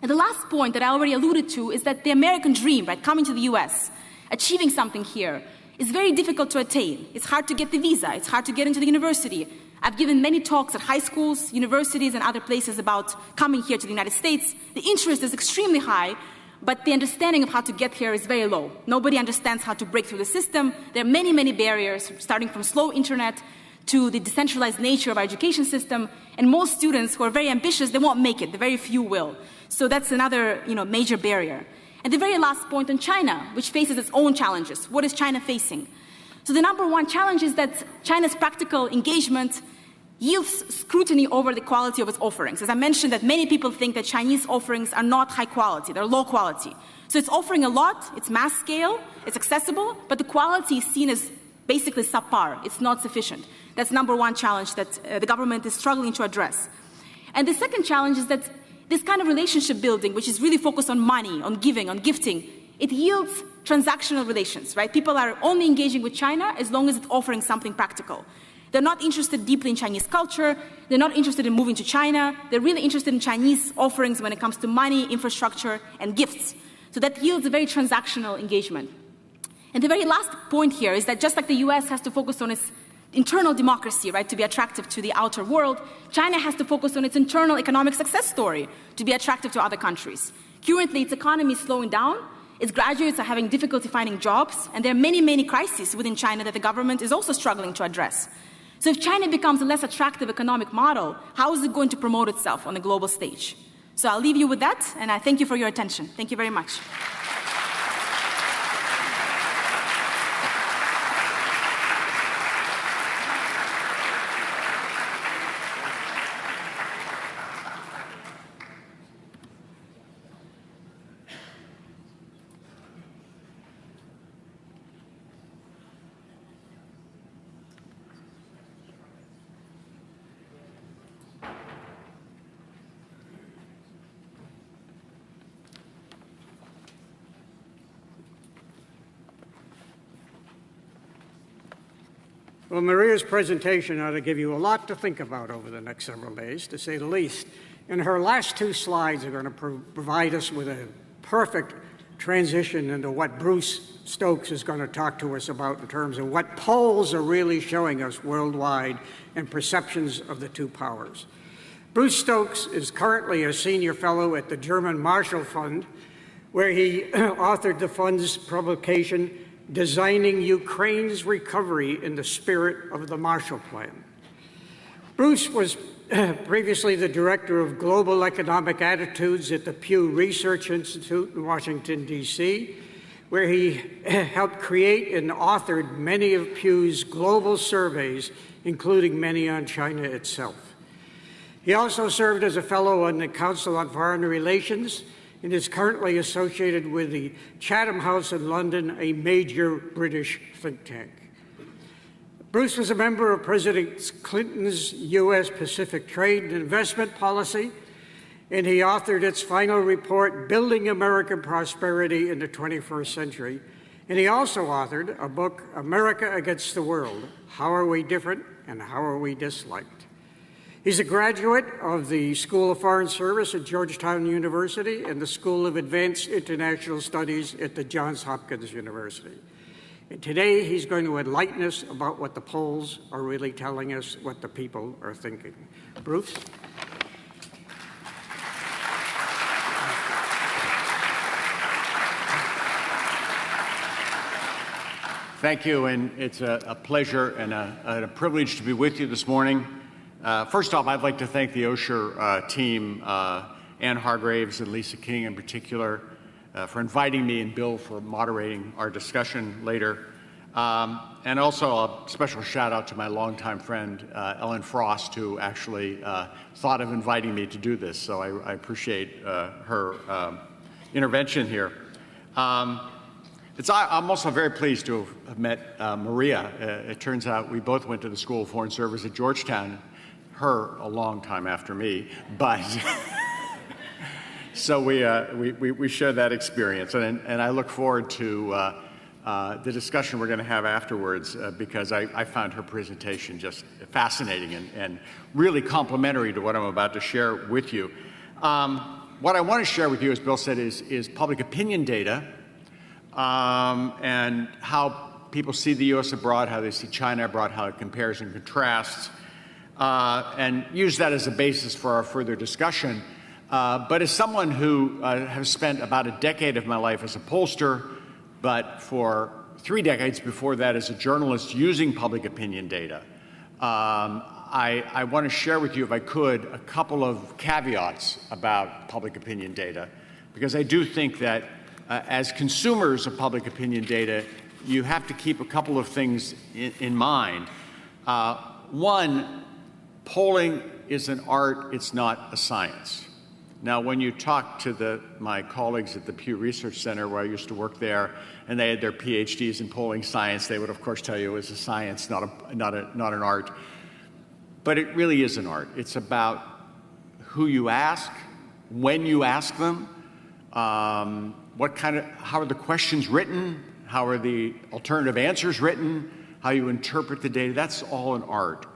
And the last point that I already alluded to is that the American dream, right, coming to the US, achieving something here, is very difficult to attain. It's hard to get the visa. It's hard to get into the university. I've given many talks at high schools, universities, and other places about coming here to the United States. The interest is extremely high, but the understanding of how to get here is very low. Nobody understands how to break through the system. There are many, many barriers, starting from slow internet to the decentralized nature of our education system. And most students who are very ambitious, they won't make it. The very few will. So that's another major barrier. And the very last point on China, which faces its own challenges. What is China facing? So the #1 challenge is that China's practical engagement yields scrutiny over the quality of its offerings. As I mentioned, that many people think that Chinese offerings are not high quality, they're low quality. So it's offering a lot, it's mass scale, it's accessible, but the quality is seen as basically subpar, it's not sufficient. That's #1 challenge that the government is struggling to address. And the second challenge is that this kind of relationship building, which is really focused on money, on giving, on gifting, it yields transactional relations, right? People are only engaging with China as long as it's offering something practical. They're not interested deeply in Chinese culture. They're not interested in moving to China. They're really interested in Chinese offerings when it comes to money, infrastructure, and gifts. So that yields a very transactional engagement. And the very last point here is that just like the US has to focus on its internal democracy, right, to be attractive to the outer world, China has to focus on its internal economic success story to be attractive to other countries. Currently, its economy is slowing down. Its graduates are having difficulty finding jobs. And there are many, many crises within China that the government is also struggling to address. So if China becomes a less attractive economic model, how is it going to promote itself on the global stage? So I'll leave you with that, and I thank you for your attention. Thank you very much. Well, Maria's presentation ought to give you a lot to think about over the next several days, to say the least. And her last 2 slides are going to provide us with a perfect transition into what Bruce Stokes is going to talk to us about in terms of what polls are really showing us worldwide and perceptions of the two powers. Bruce Stokes is currently a senior fellow at the German Marshall Fund, where he authored the fund's publication, Designing Ukraine's Recovery in the Spirit of the Marshall Plan. Bruce was previously the director of Global Economic Attitudes at the Pew Research Institute in Washington, D.C., where he helped create and authored many of Pew's global surveys, including many on China itself. He also served as a fellow on the Council on Foreign Relations and is currently associated with the Chatham House in London, a major British think tank. Bruce was a member of President Clinton's U.S. Pacific Trade and Investment Policy, and he authored its final report, Building American Prosperity in the 21st Century. And he also authored a book, America Against the World, How Are We Different and How Are We Disliked? He's a graduate of the School of Foreign Service at Georgetown University and the School of Advanced International Studies at the Johns Hopkins University. And today he's going to enlighten us about what the polls are really telling us, what the people are thinking. Bruce? Thank you, and it's a pleasure and a privilege to be with you this morning. First off, I'd like to thank the OSHER team, Ann Hargraves and Lisa King in particular, for inviting me, and Bill for moderating our discussion later. And also a special shout out to my longtime friend, Ellen Frost, who actually thought of inviting me to do this. So I appreciate her intervention here. I'm also very pleased to have met Maria. It turns out we both went to the School of Foreign Service at Georgetown, her a long time after me, but so we share that experience, and I look forward to the discussion we're going to have afterwards because I found her presentation just fascinating and really complimentary to what I'm about to share with you. What I want to share with you, as Bill said, is public opinion data. And how people see the U.S. abroad, how they see China abroad, how it compares and contrasts, and use that as a basis for our further discussion. But as someone who has spent about a decade of my life as a pollster, but for 3 decades before that as a journalist using public opinion data, I want to share with you, if I could, a couple of caveats about public opinion data, because I do think that as consumers of public opinion data, you have to keep a couple of things in mind. One, polling is an art, it's not a science. Now, when you talk to my colleagues at the Pew Research Center, where I used to work there, and they had their PhDs in polling science, they would, of course, tell you it was a science, not an art. But it really is an art. It's about who you ask, when you ask them, how are the questions written? How are the alternative answers written? How you interpret the data? That's all an art,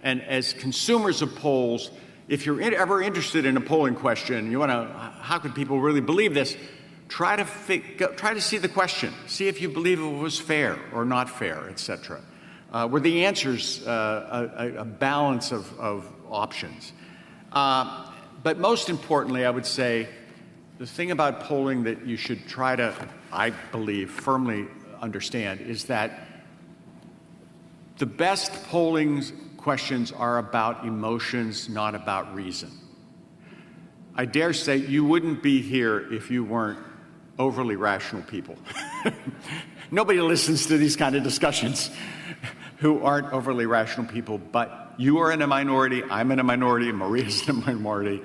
and as consumers of polls, if you're ever interested in a polling question, you want to, how could people really believe this? Try to see the question. See if you believe it was fair or not fair, etc. Were the answers a balance of options? But most importantly, I would say, the thing about polling that you should try to, I believe, firmly understand is that the best polling questions are about emotions, not about reason. I dare say you wouldn't be here if you weren't overly rational people. Nobody listens to these kind of discussions who aren't overly rational people, but you are in a minority, I'm in a minority, Maria's in a minority.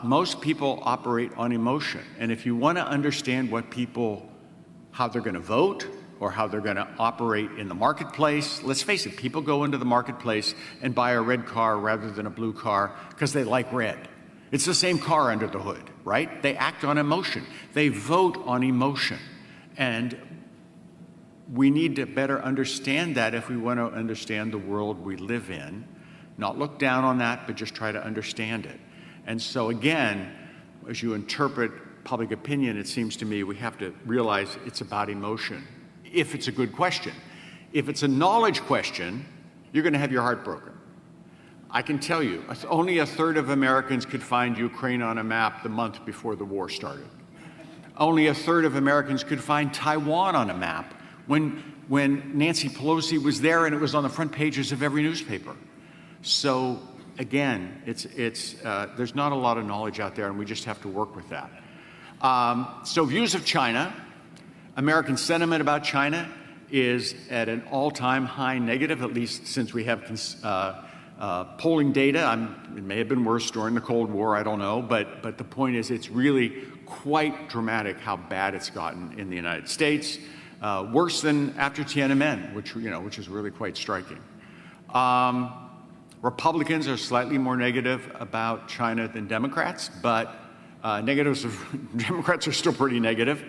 Most people operate on emotion. And if you want to understand how they're going to vote or how they're going to operate in the marketplace, let's face it, people go into the marketplace and buy a red car rather than a blue car because they like red. It's the same car under the hood, right? They act on emotion. They vote on emotion. And we need to better understand that if we want to understand the world we live in. Not look down on that, but just try to understand it. And so again, as you interpret public opinion, it seems to me we have to realize it's about emotion, if it's a good question. If it's a knowledge question, you're going to have your heart broken. I can tell you, only a third of Americans could find Ukraine on a map the month before the war started. Only a third of Americans could find Taiwan on a map when Nancy Pelosi was there and it was on the front pages of every newspaper. So again, there's not a lot of knowledge out there, and we just have to work with that. So views of China, American sentiment about China is at an all-time high negative, at least since we have polling data. It may have been worse during the Cold War, I don't know, but the point is it's really quite dramatic how bad it's gotten in the United States, worse than after Tiananmen, which is really quite striking. Republicans are slightly more negative about China than Democrats, but Democrats are still pretty negative.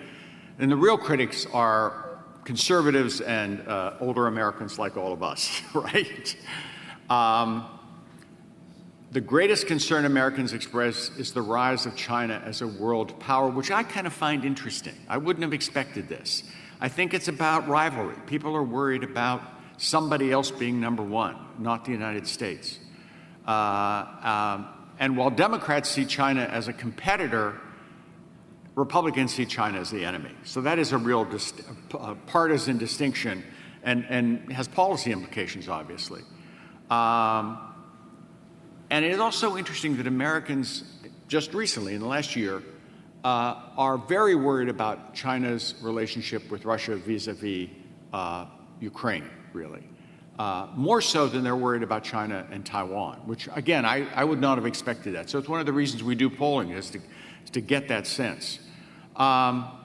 And the real critics are conservatives and older Americans like all of us, right? The greatest concern Americans express is the rise of China as a world power, which I kind of find interesting. I wouldn't have expected this. I think it's about rivalry. People are worried about somebody else being number one, not the United States. And while Democrats see China as a competitor, Republicans see China as the enemy. So that is a real partisan distinction and has policy implications, obviously. And it is also interesting that Americans, just recently, in the last year, are very worried about China's relationship with Russia vis-a-vis Ukraine, really. More so than they're worried about China and Taiwan, which, again, I would not have expected that. So it's one of the reasons we do polling is to get that sense.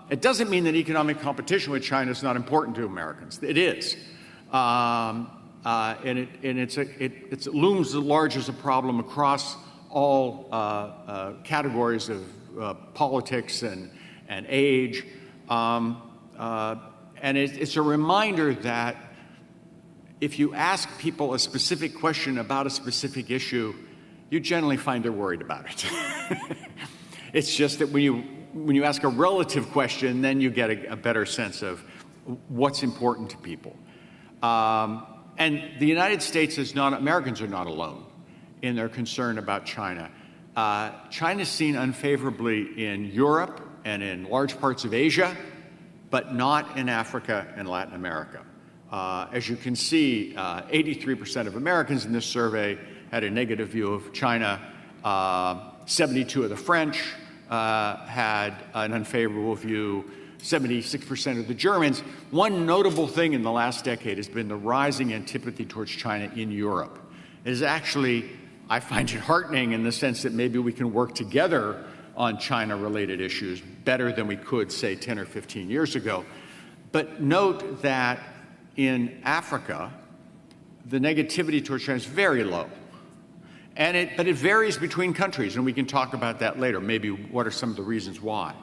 It doesn't mean that economic competition with China is not important to Americans. It is. And it looms large as a problem across all categories of politics and age. And it's a reminder that if you ask people a specific question about a specific issue, you generally find they're worried about it. It's just that when you ask a relative question, then you get a better sense of what's important to people. And the United States is not, Americans are not alone in their concern about China. China is seen unfavorably in Europe and in large parts of Asia, but not in Africa and Latin America. As you can see, 83% of Americans in this survey had a negative view of China. 72% of the French had an unfavorable view. 76% of the Germans. One notable thing in the last decade has been the rising antipathy towards China in Europe. It is actually, I find it heartening in the sense that maybe we can work together on China-related issues better than we could, say, 10 or 15 years ago. But note that in Africa, the negativity towards China is very low. But it varies between countries, and we can talk about that later, maybe what are some of the reasons why.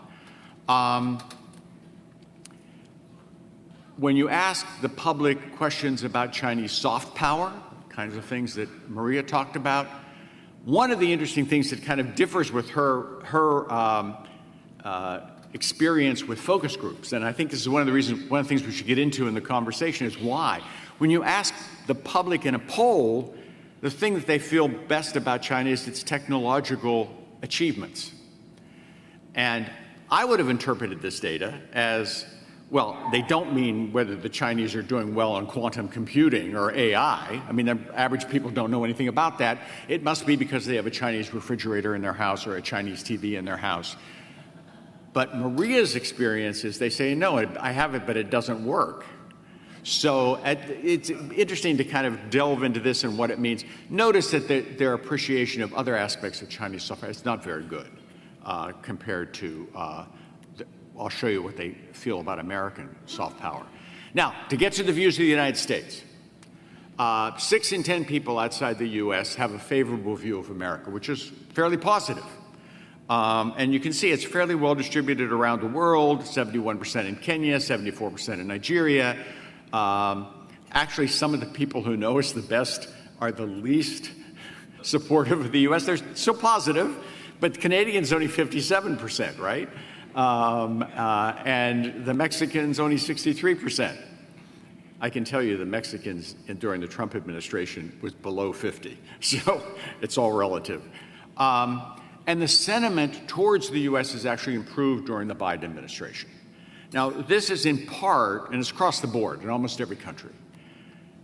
When you ask the public questions about Chinese soft power, kinds of things that Maria talked about, one of the interesting things that kind of differs with her experience with focus groups, and I think this is one of the things we should get into in the conversation is why. When you ask the public in a poll, the thing that they feel best about China is its technological achievements. And I would have interpreted this data as, well, they don't mean whether the Chinese are doing well on quantum computing or AI. I mean, the average people don't know anything about that. It must be because they have a Chinese refrigerator in their house or a Chinese TV in their house. But Maria's experience is they say, no, I have it, but it doesn't work. So it's interesting to kind of delve into this and what it means. Notice that their appreciation of other aspects of Chinese software is not very good compared to I'll show you what they feel about American soft power. Now, to get to the views of the United States, 6 in 10 people outside the U.S. have a favorable view of America, which is fairly positive. And you can see it's fairly well distributed around the world, 71% in Kenya, 74% in Nigeria. Actually, some of the people who know us the best are the least supportive of the U.S. They're so positive, but Canadians only 57%, right? And the Mexicans only 63%. I can tell you the Mexicans during the Trump administration was below 50, so it's all relative. And the sentiment towards the U.S. has actually improved during the Biden administration. Now, this is in part, and it's across the board in almost every country,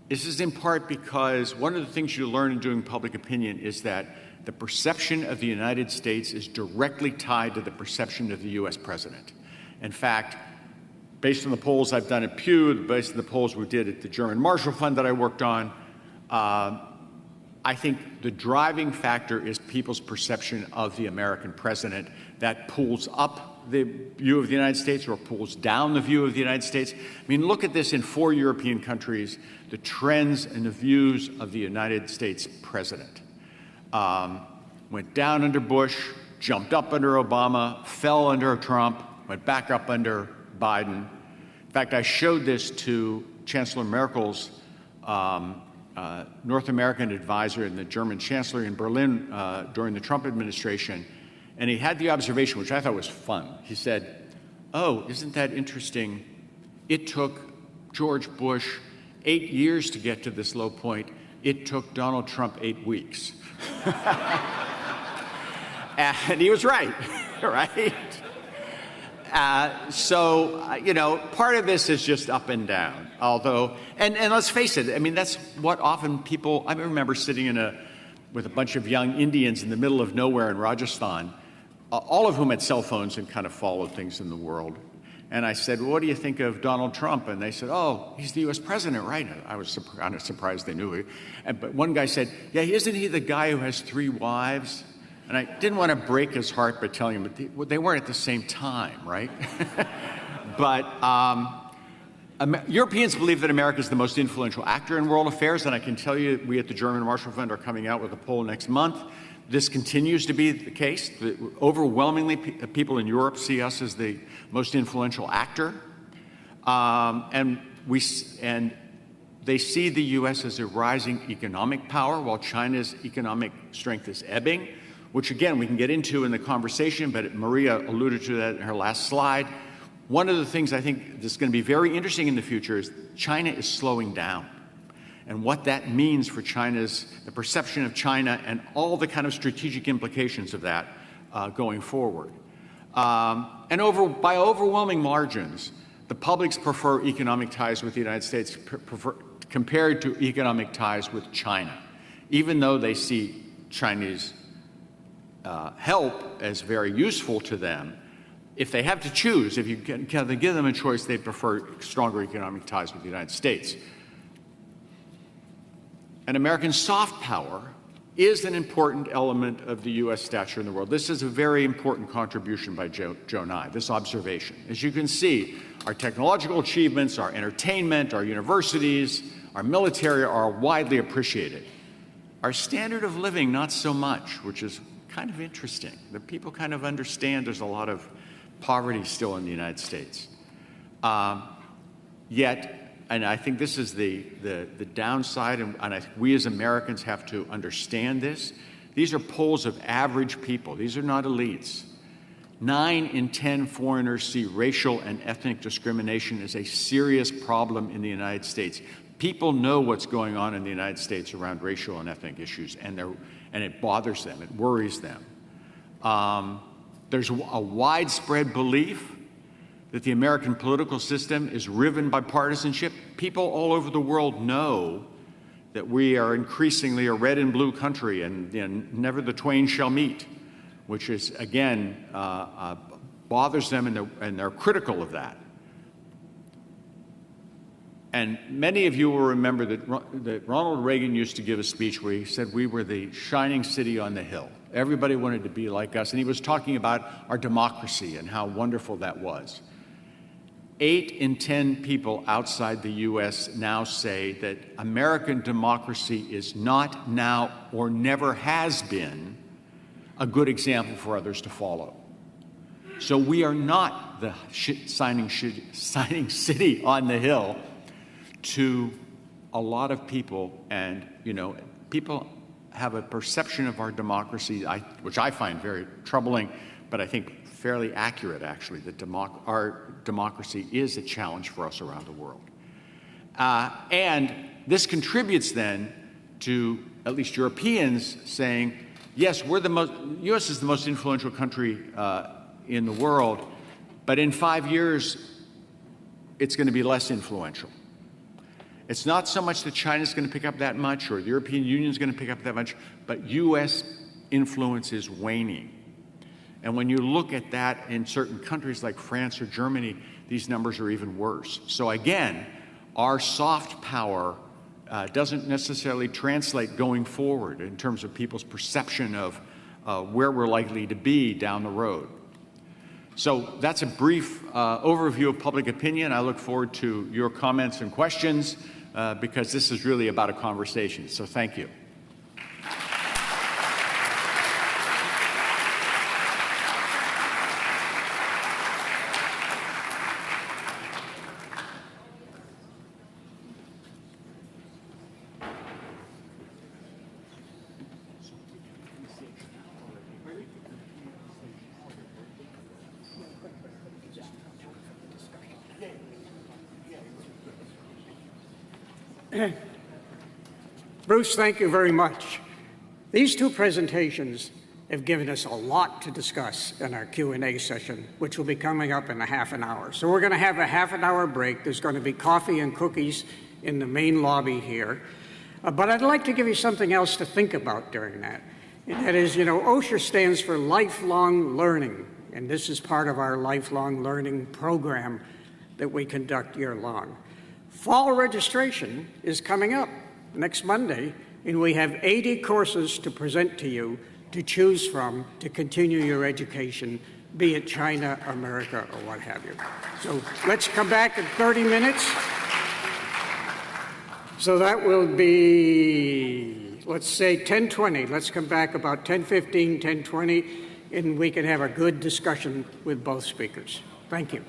this is in part because one of the things you learn in doing public opinion is that the perception of the United States is directly tied to the perception of the U.S. president. In fact, based on the polls I've done at Pew, based on the polls we did at the German Marshall Fund that I worked on, I I think the driving factor is people's perception of the American president that pulls up the view of the United States or pulls down the view of the United States. I mean, look at this in 4 European countries, the trends and the views of the United States president. Went down under Bush, jumped up under Obama, fell under Trump, went back up under Biden. In fact, I showed this to Chancellor Merkel's North American advisor and the German chancellor in Berlin during the Trump administration, and he had the observation, which I thought was fun. He said, "Oh, isn't that interesting? It took George Bush 8 years to get to this low point. It took Donald Trump 8 weeks." And he was right, right? You know, part of this is just up and down. Although, and let's face it, I mean, that's what often people, I remember sitting with a bunch of young Indians in the middle of nowhere in Rajasthan, all of whom had cell phones and kind of followed things in the world. And I said, well, what do you think of Donald Trump? And they said, oh, he's the U.S. president, right? I was kind of surprised they knew it. But one guy said, yeah, isn't he the guy who has 3 wives? And I didn't want to break his heart by telling him, but they weren't at the same time, right? But Europeans believe that America is the most influential actor in world affairs, and I can tell you, we at the German Marshall Fund are coming out with a poll next month. This continues to be the case. Overwhelmingly, people in Europe see us as the most influential actor, and they see the U.S. as a rising economic power, while China's economic strength is ebbing, which, again, we can get into in the conversation, but Maria alluded to that in her last slide. One of the things I think that's going to be very interesting in the future is China is slowing down, and what that means for the perception of China and all the kind of strategic implications of that going forward. And by overwhelming margins, the publics prefer economic ties with the United States compared to economic ties with China, even though they see Chinese help as very useful to them. If they have to choose, if you can give them a choice, they prefer stronger economic ties with the United States. And American soft power is an important element of the U.S. stature in the world. This is a very important contribution by Joe Nye, this observation. As you can see, our technological achievements, our entertainment, our universities, our military are widely appreciated. Our standard of living, not so much, which is kind of interesting. The people kind of understand there's a lot of poverty still in the United States. Yet, and I think this is the downside, and I think we as Americans have to understand this. These are polls of average people. These are not elites. 9 in 10 foreigners see racial and ethnic discrimination as a serious problem in the United States. People know what's going on in the United States around racial and ethnic issues, and it bothers them, it worries them. There's a widespread belief that the American political system is riven by partisanship. People all over the world know that we are increasingly a red and blue country, and never the twain shall meet, which is, again, bothers them, and they're critical of that. And many of you will remember that Ronald Reagan used to give a speech where he said we were the shining city on the hill. Everybody wanted to be like us, and he was talking about our democracy and how wonderful that was. 8 in 10 people outside the U.S. now say that American democracy is not now or never has been a good example for others to follow. So we are not the shining city on the hill to a lot of people, and people have a perception of our democracy, which I find very troubling, but I think fairly accurate, actually, that our democracy is a challenge for us around the world. And this contributes then to at least Europeans saying, yes, U.S. is the most influential country in the world, but in 5 years, it's going to be less influential. It's not so much that China's going to pick up that much or the European Union is going to pick up that much, but U.S. influence is waning. And when you look at that in certain countries like France or Germany, these numbers are even worse. So again, our soft power doesn't necessarily translate going forward in terms of people's perception of where we're likely to be down the road. So that's a brief overview of public opinion. I look forward to your comments and questions because this is really about a conversation. So thank you. Bruce, thank you very much. These two presentations have given us a lot to discuss in our Q&A session, which will be coming up in a half an hour. So we're going to have a half-an-hour break. There's going to be coffee and cookies in the main lobby here. But I'd like to give you something else to think about during that. And that is, OSHER stands for lifelong learning. And this is part of our lifelong learning program that we conduct year-long. Fall registration is coming up next Monday, and we have 80 courses to present to you to choose from to continue your education, be it China, America, or what have you. So let's come back in 30 minutes. So that will be, let's say, 10:20. Let's come back about 10:15, 10:20, and we can have a good discussion with both speakers. Thank you.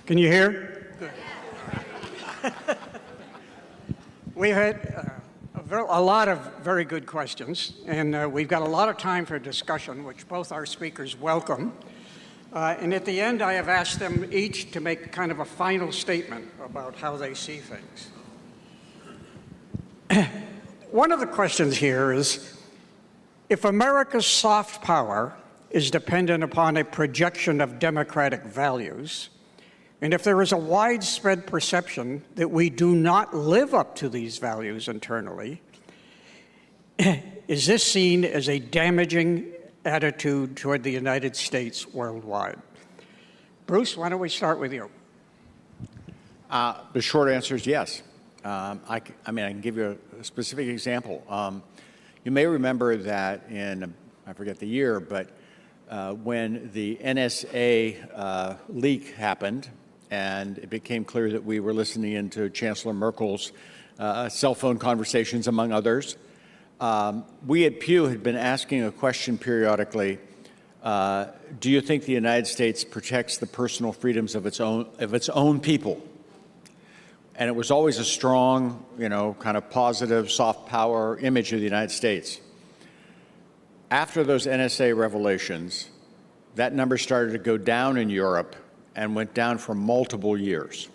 Can you hear? Good. We had a lot of very good questions, and we've got a lot of time for discussion, which both our speakers welcome. And at the end, I have asked them each to make kind of a final statement about how they see things. One of the questions here is, if America's soft power is dependent upon a projection of democratic values, and if there is a widespread perception that we do not live up to these values internally, is this seen as a damaging attitude toward the United States worldwide? Bruce, why don't we start with you? The short answer is yes. I can give you a specific example. You may remember that in, I forget the year, but when the NSA leak happened and it became clear that we were listening into Chancellor Merkel's cell phone conversations, among others, we at Pew had been asking a question periodically: do you think the United States protects the personal freedoms of its own people? And it was always a strong, kind of positive, soft power image of the United States. After those NSA revelations, that number started to go down in Europe and went down for multiple years.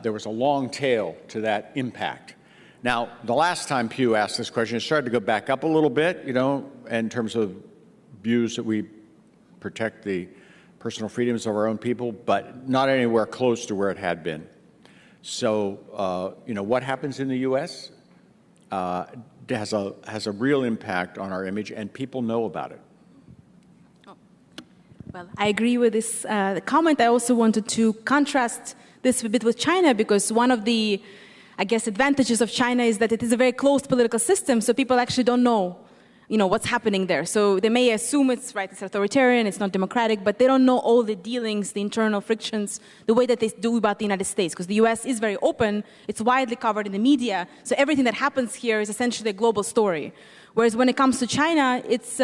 There was a long tail to that impact. Now, the last time Pew asked this question, it started to go back up a little bit, in terms of views that we protect the personal freedoms of our own people, but not anywhere close to where it had been. So, what happens in the U.S. Has a real impact on our image, and people know about it. Well, I agree with this comment. I also wanted to contrast this a bit with China, because one of the, advantages of China is that it is a very closed political system, so people actually don't know, what's happening there. So they may assume it's authoritarian, it's not democratic, but they don't know all the dealings, the internal frictions, the way that they do about the United States, because the US is very open, it's widely covered in the media, so everything that happens here is essentially a global story. Whereas when it comes to China, it's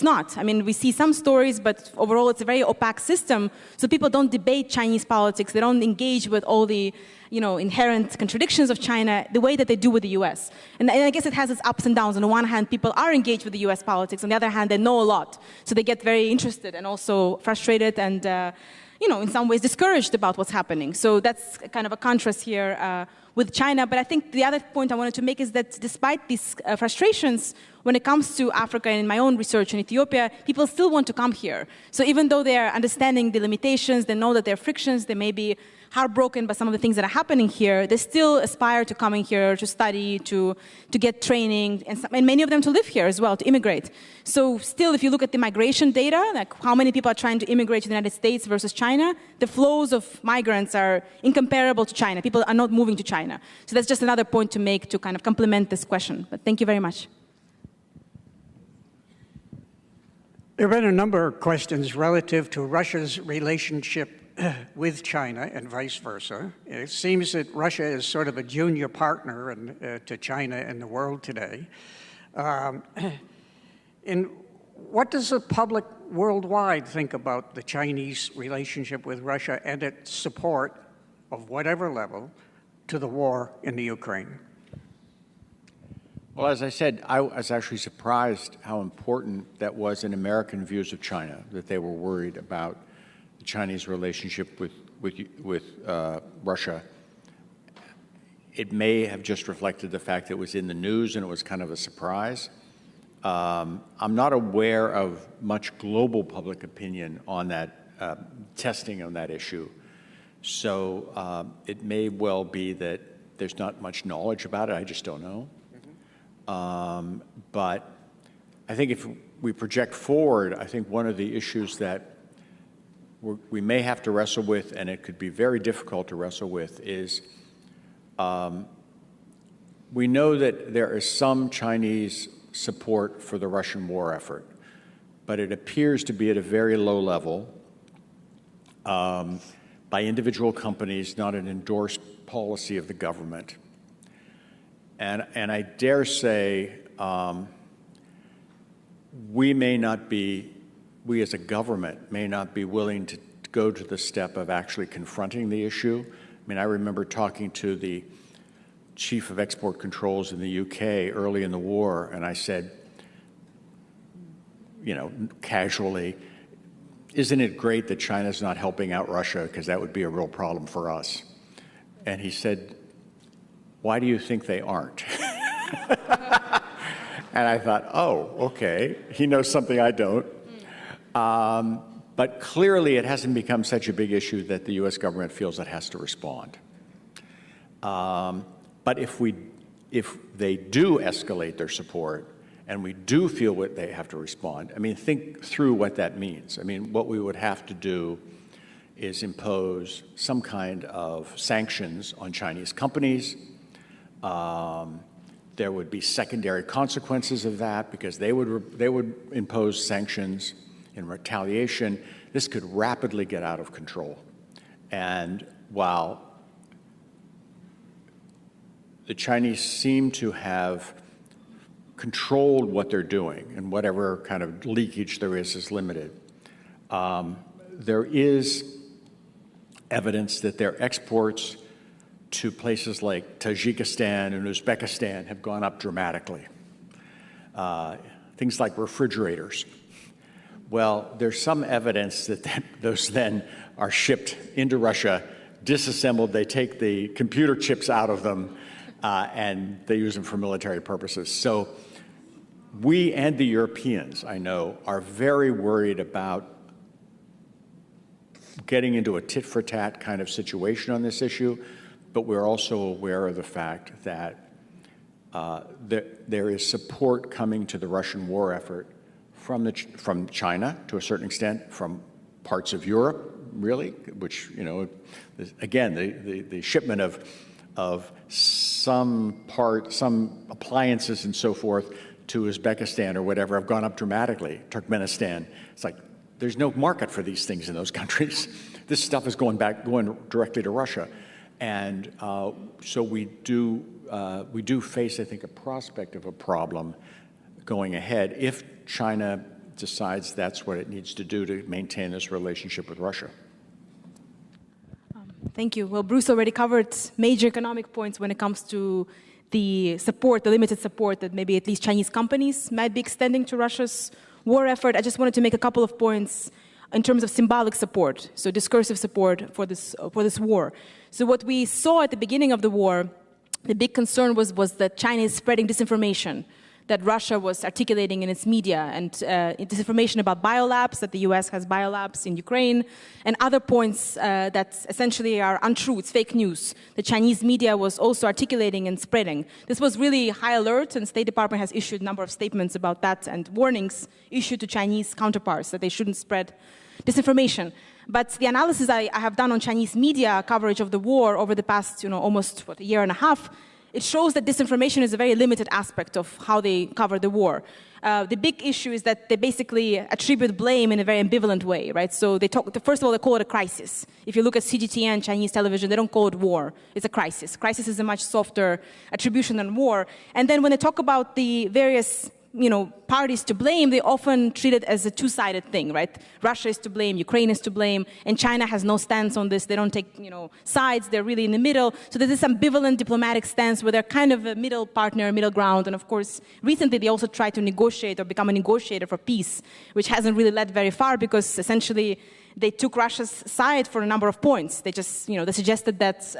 not. I mean, we see some stories, but overall it's a very opaque system. So people don't debate Chinese politics. They don't engage with all the, inherent contradictions of China the way that they do with the U.S. And I guess it has its ups and downs. On the one hand, people are engaged with the U.S. politics. On the other hand, they know a lot. So they get very interested and also frustrated and, in some ways discouraged about what's happening. So that's kind of a contrast here with China. But I think the other point I wanted to make is that despite these frustrations, when it comes to Africa and in my own research in Ethiopia, people still want to come here. So even though they're understanding the limitations, they know that there are frictions, they may be heartbroken by some of the things that are happening here, they still aspire to coming here to study, to get training, and many of them to live here as well, to immigrate. So still, if you look at the migration data, like how many people are trying to immigrate to the United States versus China, the flows of migrants are incomparable to China. People are not moving to China. So that's just another point to make to kind of complement this question. But thank you very much. There have been a number of questions relative to Russia's relationship with China and vice versa. It seems that Russia is sort of a junior partner to China in the world today. And what does the public worldwide think about the Chinese relationship with Russia and its support of whatever level to the war in the Ukraine? Well, as I said, I was actually surprised how important that was in American views of China, that they were worried about the Chinese relationship with Russia. It may have just reflected the fact that it was in the news and it was kind of a surprise. I'm not aware of much global public opinion on that, testing on that issue. So it may well be that there's not much knowledge about it. I just don't know. But I think if we project forward, I think one of the issues that we may have to wrestle with, and it could be very difficult to wrestle with, is we know that there is some Chinese support for the Russian war effort, but it appears to be at a very low level by individual companies, not an endorsed policy of the government. And I dare say we as a government may not be willing to go to the step of actually confronting the issue. I mean, I remember talking to the chief of export controls in the UK early in the war, and I said, you know, casually, isn't it great that China's not helping out Russia, because that would be a real problem for us? And he said, why do you think they aren't? And I thought, oh, okay, he knows something I don't. But clearly it hasn't become such a big issue that the US government feels it has to respond. But if they do escalate their support, and we do feel what they have to respond, I mean, think through what that means. I mean, what we would have to do is impose some kind of sanctions on Chinese companies. There would be secondary consequences of that, because they would impose sanctions in retaliation. This could rapidly get out of control. And while the Chinese seem to have controlled what they're doing, and whatever kind of leakage there is limited, there is evidence that their exports to places like Tajikistan and Uzbekistan have gone up dramatically. Things like refrigerators. Well, there's some evidence that those then are shipped into Russia, disassembled, they take the computer chips out of them, and they use them for military purposes. So we and the Europeans, I know, are very worried about getting into a tit-for-tat kind of situation on this issue, but we're also aware of the fact that there is support coming to the Russian war effort from China, to a certain extent, from parts of Europe, really, which, you know, again, the shipment of some appliances and so forth to Uzbekistan or whatever have gone up dramatically. Turkmenistan, it's like there's no market for these things in those countries. This stuff is going directly to Russia, and so we do face, I think, a prospect of a problem going ahead if China decides that's what it needs to do to maintain this relationship with Russia. Thank you. Well, Bruce already covered major economic points when it comes to the support, the limited support that maybe at least Chinese companies might be extending to Russia's war effort. I just wanted to make a couple of points in terms of symbolic support, so discursive support for this war. So what we saw at the beginning of the war, the big concern was that China is spreading disinformation that Russia was articulating in its media, and disinformation about biolabs, that the US has biolabs in Ukraine, and other points that essentially are untruths, fake news. The Chinese media was also articulating and spreading. This was really high alert, and State Department has issued a number of statements about that and warnings issued to Chinese counterparts that they shouldn't spread disinformation. But the analysis I have done on Chinese media coverage of the war over the past, almost a year and a half, it shows that disinformation is a very limited aspect of how they cover the war. The big issue is that they basically attribute blame in a very ambivalent way, right? So first of all, they call it a crisis. If you look at CGTN, Chinese television, they don't call it war. It's a crisis. Crisis is a much softer attribution than war. And then when they talk about the various parties to blame, they often treat it as a two-sided thing, right? Russia is to blame, Ukraine is to blame, and China has no stance on this. They don't take, sides. They're really in the middle. So there's this ambivalent diplomatic stance where they're kind of a middle partner, middle ground. And of course, recently they also tried to negotiate or become a negotiator for peace, which hasn't really led very far because essentially they took Russia's side for a number of points. They just, they suggested that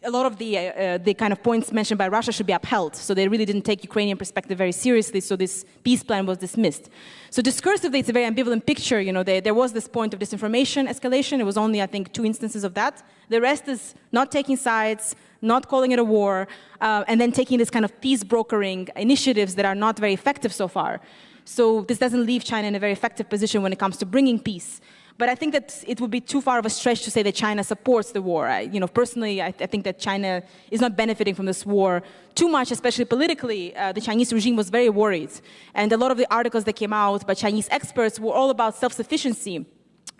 a lot of the kind of points mentioned by Russia should be upheld. So they really didn't take Ukrainian perspective very seriously, so this peace plan was dismissed. So discursively, it's a very ambivalent picture. There was this point of disinformation escalation. It was only, I think, 2 instances of that. The rest is not taking sides, not calling it a war, and then taking this kind of peace brokering initiatives that are not very effective so far. So this doesn't leave China in a very effective position when it comes to bringing peace. But I think that it would be too far of a stretch to say that China supports the war. Personally, I think that China is not benefiting from this war too much, especially politically. The Chinese regime was very worried. And a lot of the articles that came out by Chinese experts were all about self-sufficiency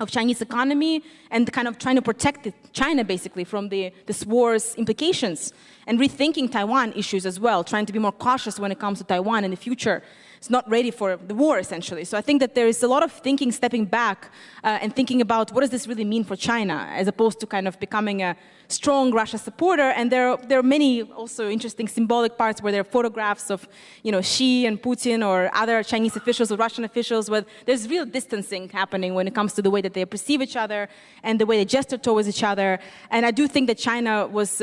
of Chinese economy and kind of trying to protect China basically from this war's implications, and rethinking Taiwan issues as well, trying to be more cautious when it comes to Taiwan in the future. It's not ready for the war, essentially. So I think that there is a lot of thinking, stepping back and thinking about what does this really mean for China, as opposed to kind of becoming a strong Russia supporter. And there are many also interesting symbolic parts where there are photographs of, Xi and Putin or other Chinese officials or Russian officials, where there's real distancing happening when it comes to the way that they perceive each other and the way they gesture towards each other. And I do think that China was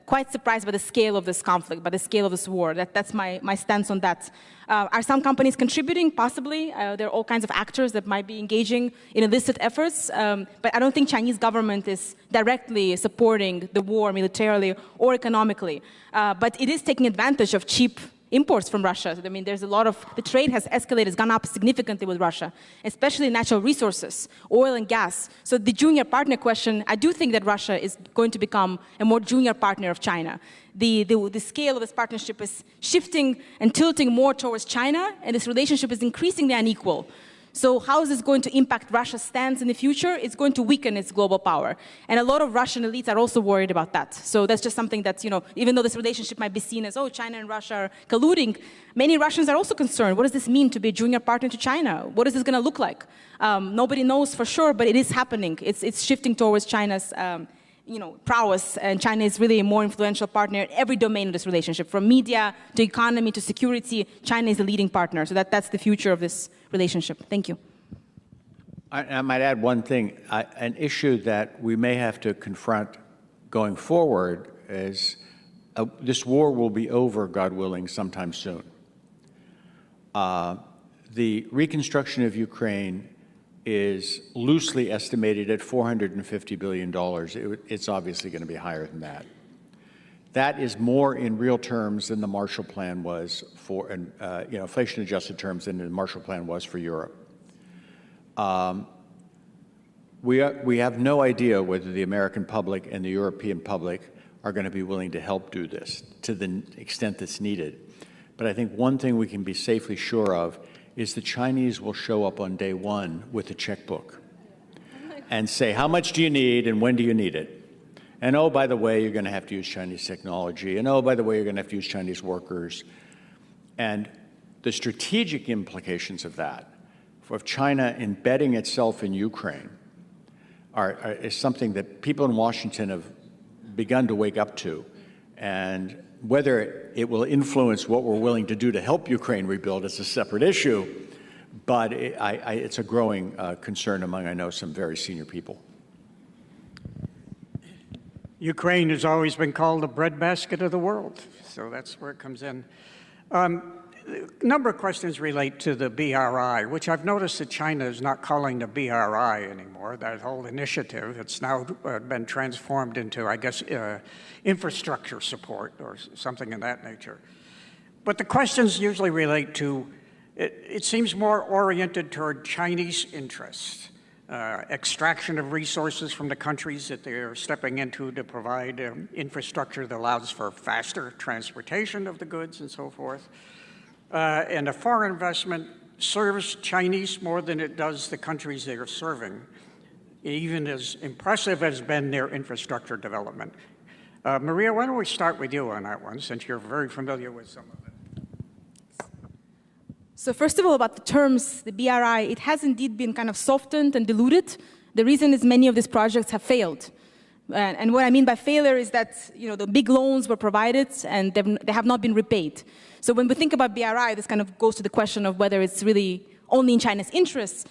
quite surprised by the scale of this conflict, by the scale of this war. That's my stance on that. Are some companies contributing? Possibly. There are all kinds of actors that might be engaging in illicit efforts, but I don't think Chinese government is directly supporting the war militarily or economically. But it is taking advantage of cheap imports from Russia. I mean, there's a lot of, the trade has escalated, has gone up significantly with Russia, especially natural resources, oil and gas. So the junior partner question, I do think that Russia is going to become a more junior partner of China. The scale of this partnership is shifting and tilting more towards China, and this relationship is increasingly unequal. So how is this going to impact Russia's stance in the future? It's going to weaken its global power. And a lot of Russian elites are also worried about that. So that's just something that, even though this relationship might be seen as, China and Russia are colluding, many Russians are also concerned. What does this mean to be a junior partner to China? What is this going to look like? Nobody knows for sure, but it is happening. It's shifting towards China's prowess, and China is really a more influential partner in every domain of this relationship, from media to economy to security. China is the leading partner, so that's the future of this relationship. Thank you. I might add one thing. An issue that we may have to confront going forward is this war will be over, God willing, sometime soon. The reconstruction of Ukraine is loosely estimated at $450 billion. It's obviously going to be higher than that. That is more in real terms than the Marshall Plan was for, inflation-adjusted terms than the Marshall Plan was for Europe. We have no idea whether the American public and the European public are going to be willing to help do this to the extent that's needed. But I think one thing we can be safely sure of is the Chinese will show up on day one with a checkbook and say, how much do you need and when do you need it? And oh, by the way, you're going to have to use Chinese technology. And oh, by the way, you're going to have to use Chinese workers. And the strategic implications of that, of China embedding itself in Ukraine, is something that people in Washington have begun to wake up to. And whether it will influence what we're willing to do to help Ukraine rebuild is a separate issue, but it's a growing concern among, I know, some very senior people. Ukraine has always been called the breadbasket of the world, so that's where it comes in. A number of questions relate to the BRI, which I've noticed that China is not calling the BRI anymore, that whole initiative. It's now been transformed into, I guess, infrastructure support or something of that nature. But the questions usually relate to, it seems more oriented toward Chinese interests, extraction of resources from the countries that they're stepping into to provide infrastructure that allows for faster transportation of the goods and so forth. And a foreign investment serves Chinese more than it does the countries they are serving, even as impressive has been their infrastructure development. Maria, why don't we start with you on that one, since you're very familiar with some of it. So first of all, about the terms, the BRI, it has indeed been kind of softened and diluted. The reason is many of these projects have failed. And what I mean by failure is that the big loans were provided and they have not been repaid. So when we think about BRI, this kind of goes to the question of whether it's really only in China's interests.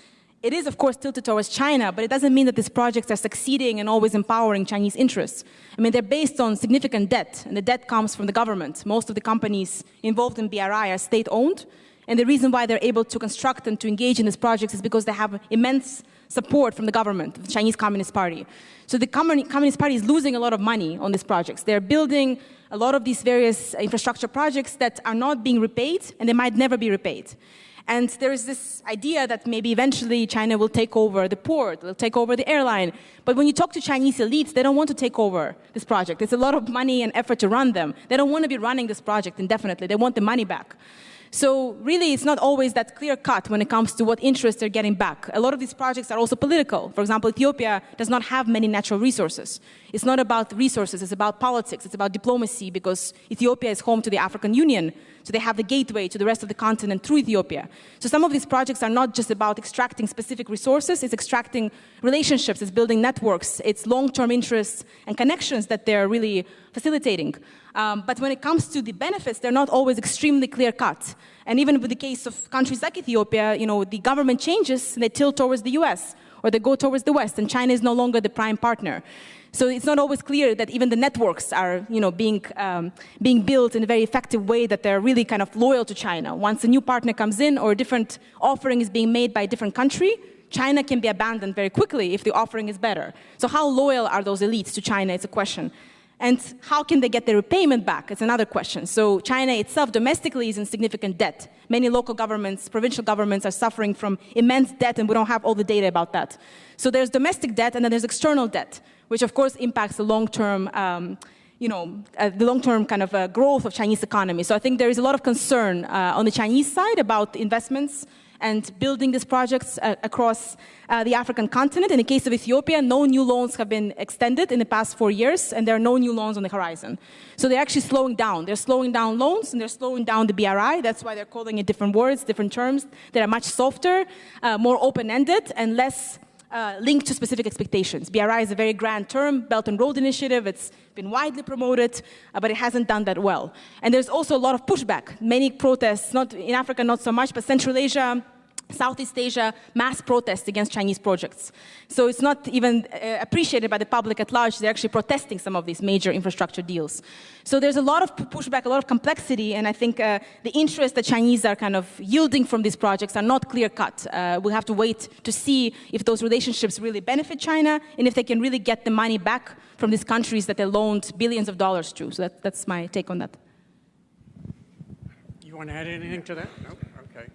It is, of course, tilted towards China, but it doesn't mean that these projects are succeeding and always empowering Chinese interests. I mean, they're based on significant debt, and the debt comes from the government. Most of the companies involved in BRI are state-owned, and the reason why they're able to construct and to engage in these projects is because they have immense support from the government, the Chinese Communist Party. So the Communist Party is losing a lot of money on these projects. They're building a lot of these various infrastructure projects that are not being repaid, and they might never be repaid. And there is this idea that maybe eventually China will take over the port, will take over the airline. But when you talk to Chinese elites, they don't want to take over this project. It's a lot of money and effort to run them. They don't want to be running this project indefinitely. They want the money back. So really, it's not always that clear-cut when it comes to what interests they're getting back. A lot of these projects are also political. For example, Ethiopia does not have many natural resources. It's not about resources, it's about politics, it's about diplomacy, because Ethiopia is home to the African Union, so they have the gateway to the rest of the continent through Ethiopia. So some of these projects are not just about extracting specific resources, it's extracting relationships, it's building networks, it's long-term interests and connections that they're really facilitating. But when it comes to the benefits, they're not always extremely clear-cut. And even with the case of countries like Ethiopia, the government changes, and they tilt towards the US, or they go towards the West, and China is no longer the prime partner. So it's not always clear that even the networks are, being built in a very effective way, that they're really kind of loyal to China. Once a new partner comes in, or a different offering is being made by a different country, China can be abandoned very quickly if the offering is better. So how loyal are those elites to China? It's a question. And how can they get their repayment back? It's another question. So China itself domestically is in significant debt. Many local governments, provincial governments are suffering from immense debt, and we don't have all the data about that. So there's domestic debt, and then there's external debt, which of course impacts the long-term, growth of Chinese economy. So I think there is a lot of concern on the Chinese side about investments and building these projects across the African continent. In the case of Ethiopia, no new loans have been extended in the past 4 years, and there are no new loans on the horizon. So they're actually slowing down. They're slowing down loans, and they're slowing down the BRI. That's why they're calling it different words, different terms. They are much softer, more open-ended, and less linked to specific expectations. BRI is a very grand term, Belt and Road Initiative. It's been widely promoted, but it hasn't done that well. And there's also a lot of pushback. Many protests, not in Africa, not so much, but Central Asia, Southeast Asia, mass protests against Chinese projects. So it's not even appreciated by the public at large. They're actually protesting some of these major infrastructure deals. So there's a lot of pushback, a lot of complexity, and I think the interest that Chinese are kind of yielding from these projects are not clear-cut. We'll have to wait to see if those relationships really benefit China, and if they can really get the money back from these countries that they loaned billions of dollars to. So that's my take on that. You want to add anything to that? No? Okay.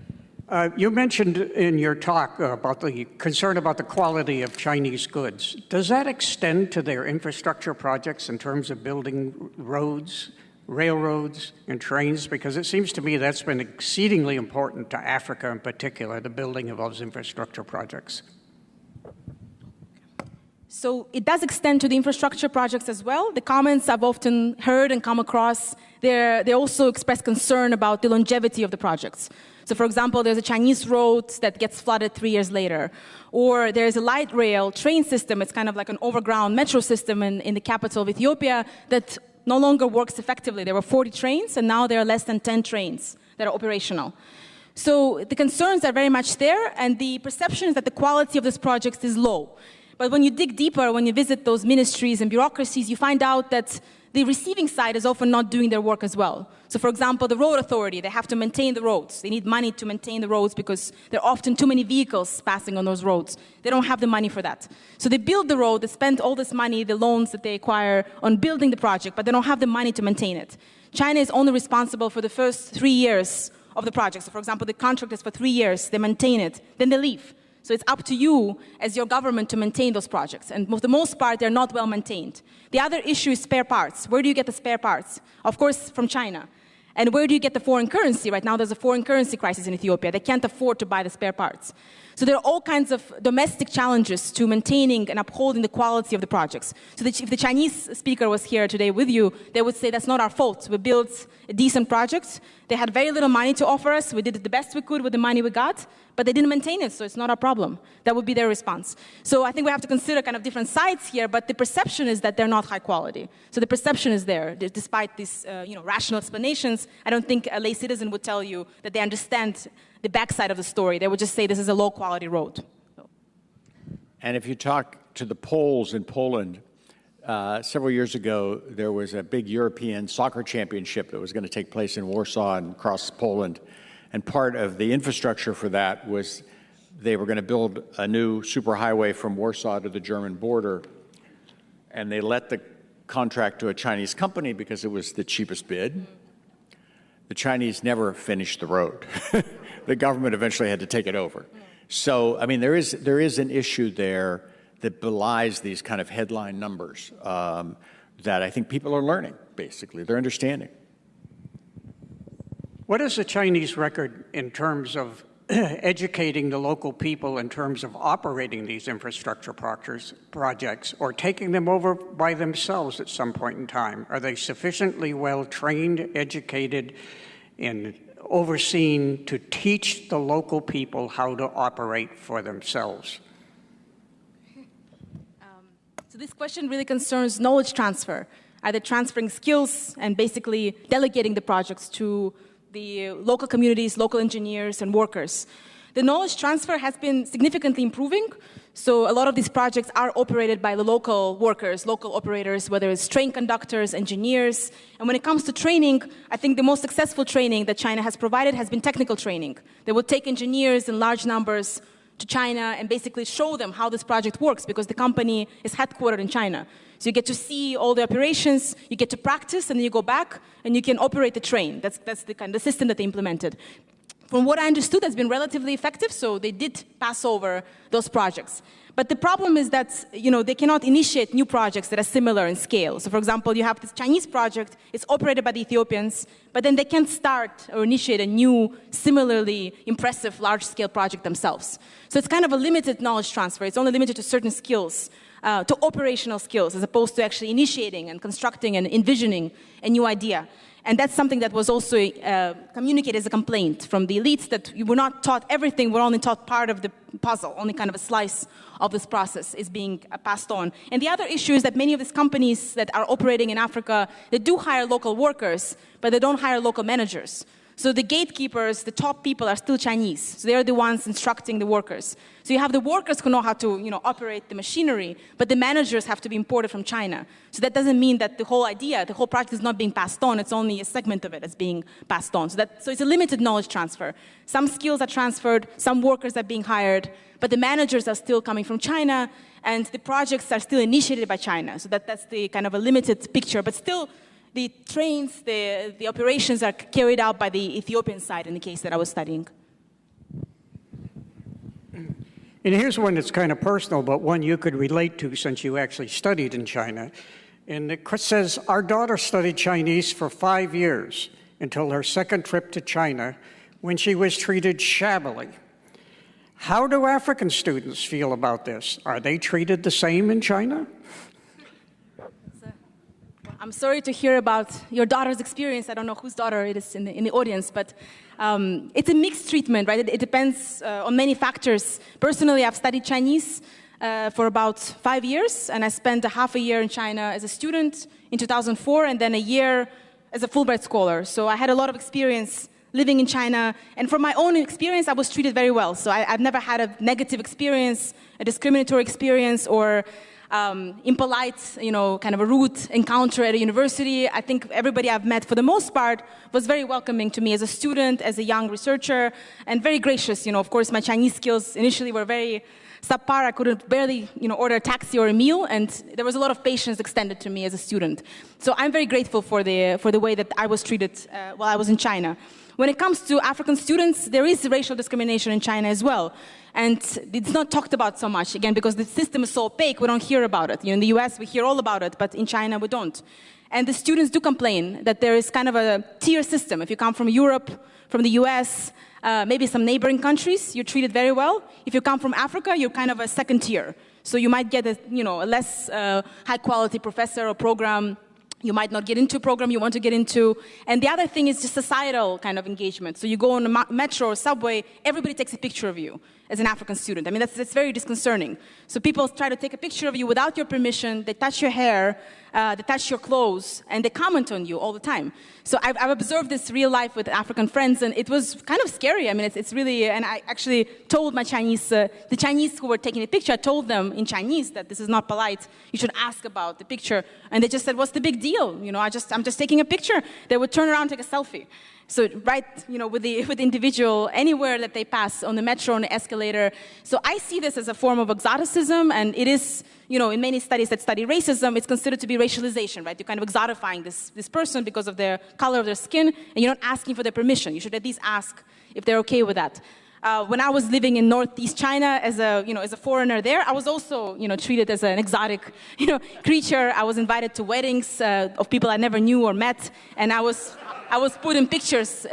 You mentioned in your talk about the concern about the quality of Chinese goods. Does that extend to their infrastructure projects in terms of building roads, railroads, and trains? Because it seems to me that's been exceedingly important to Africa in particular, the building of those infrastructure projects. So it does extend to the infrastructure projects as well. The comments I've often heard and come across, they also express concern about the longevity of the projects. So for example, there's a Chinese road that gets flooded 3 years later. Or there's a light rail train system. It's kind of like an overground metro system in the capital of Ethiopia that no longer works effectively. There were 40 trains, and now there are less than 10 trains that are operational. So the concerns are very much there, and the perception is that the quality of this project is low. But when you dig deeper, when you visit those ministries and bureaucracies, you find out that the receiving side is often not doing their work as well. So for example, the road authority, they have to maintain the roads. They need money to maintain the roads because there are often too many vehicles passing on those roads. They don't have the money for that. So they build the road, they spend all this money, the loans that they acquire on building the project, but they don't have the money to maintain it. China is only responsible for the first 3 years of the project. So for example, the contract is for 3 years, they maintain it, then they leave. So it's up to you as your government to maintain those projects. And for the most part, they're not well maintained. The other issue is spare parts. Where do you get the spare parts? Of course, from China. And where do you get the foreign currency? Right now, there's a foreign currency crisis in Ethiopia. They can't afford to buy the spare parts. So there are all kinds of domestic challenges to maintaining and upholding the quality of the projects. So that if the Chinese speaker was here today with you, they would say, that's not our fault. We built a decent project. They had very little money to offer us. We did the best we could with the money we got, but they didn't maintain it, so it's not our problem. That would be their response. So I think we have to consider kind of different sides here, but the perception is that they're not high quality. So the perception is there. Despite these rational explanations, I don't think a lay citizen would tell you that they understand the backside of the story. They would just say this is a low-quality road. So. And if you talk to the Poles in Poland, several years ago, there was a big European soccer championship that was going to take place in Warsaw and across Poland. And part of the infrastructure for that was they were going to build a new superhighway from Warsaw to the German border. And they let the contract to a Chinese company because it was the cheapest bid. The Chinese never finished the road. The government eventually had to take it over. So, I mean, there is an issue there that belies these kind of headline numbers that I think people are learning, basically. They're understanding. What is the Chinese record in terms of educating the local people in terms of operating these infrastructure projects or taking them over by themselves at some point in time? Are they sufficiently well trained, educated, and overseen to teach the local people how to operate for themselves? So this question really concerns knowledge transfer, either transferring skills and basically delegating the projects to the local communities, local engineers, and workers. The knowledge transfer has been significantly improving. So a lot of these projects are operated by the local workers, local operators, whether it's train conductors, engineers. And when it comes to training, I think the most successful training that China has provided has been technical training. They will take engineers in large numbers to China and basically show them how this project works, because the company is headquartered in China. So you get to see all the operations, you get to practice, and then you go back and you can operate the train. That's the kind of system that they implemented. From what I understood, that's been relatively effective, so they did pass over those projects. But the problem is that, they cannot initiate new projects that are similar in scale. So for example, you have this Chinese project, it's operated by the Ethiopians, but then they can't start or initiate a new, similarly impressive large-scale project themselves. So it's kind of a limited knowledge transfer. It's only limited to certain skills, to operational skills, as opposed to actually initiating and constructing and envisioning a new idea. And that's something that was also communicated as a complaint from the elites, that you were not taught everything, we're only taught part of the puzzle, only kind of a slice of this process is being passed on. And the other issue is that many of these companies that are operating in Africa, they do hire local workers, but they don't hire local managers. So the gatekeepers, the top people are still Chinese. So they're the ones instructing the workers. So you have the workers who know how to operate the machinery, but the managers have to be imported from China. So that doesn't mean that the whole idea, the whole project is not being passed on. It's only a segment of it that's being passed on. So it's a limited knowledge transfer. Some skills are transferred, some workers are being hired, but the managers are still coming from China, and the projects are still initiated by China. So that's the kind of a limited picture, but still, the trains, the operations are carried out by the Ethiopian side in the case that I was studying. And here's one that's kind of personal, but one you could relate to since you actually studied in China. And it says, our daughter studied Chinese for 5 years until her second trip to China, when she was treated shabbily. How do African students feel about this? Are they treated the same in China? I'm sorry to hear about your daughter's experience. I don't know whose daughter it is in the audience, but it's a mixed treatment, right? It depends on many factors. Personally, I've studied Chinese for about 5 years, and I spent half a year in China as a student in 2004, and then a year as a Fulbright scholar. So I had a lot of experience living in China, and from my own experience, I was treated very well. So I've never had a negative experience, a discriminatory experience, or impolite, kind of a rude encounter at a university. I think everybody I've met, for the most part, was very welcoming to me as a student, as a young researcher, and very gracious. Of course, my Chinese skills initially were very subpar. I couldn't barely, order a taxi or a meal, and there was a lot of patience extended to me as a student. So I'm very grateful for the way that I was treated while I was in China. When it comes to African students, there is racial discrimination in China as well. And it's not talked about so much, again, because the system is so opaque, we don't hear about it. In the US, we hear all about it, but in China, we don't. And the students do complain that there is kind of a tier system. If you come from Europe, from the US, maybe some neighboring countries, you're treated very well. If you come from Africa, you're kind of a second tier. So you might get a less high-quality professor or program. You might not get into a program you want to get into. And the other thing is just societal kind of engagement. So you go on a metro or subway, everybody takes a picture of you as an African student. I mean, that's very disconcerting. So people try to take a picture of you without your permission. They touch your hair, they touch your clothes, and they comment on you all the time. So I've observed this real life with African friends, and it was kind of scary. I mean, it's really, and I actually told my Chinese, the Chinese who were taking the picture, I told them in Chinese that this is not polite. You should ask about the picture. And they just said, what's the big deal? I'm just taking a picture. They would turn around and take a selfie. So right, with the individual anywhere that they pass, on the metro, on the escalator. So I see this as a form of exoticism, and it is, in many studies that study racism, it's considered to be racialization, right? You're kind of exotifying this person because of their color of their skin, and you're not asking for their permission. You should at least ask if they're okay with that. When I was living in Northeast China as a foreigner there, I was also, treated as an exotic, creature. I was invited to weddings of people I never knew or met, and I was put in pictures,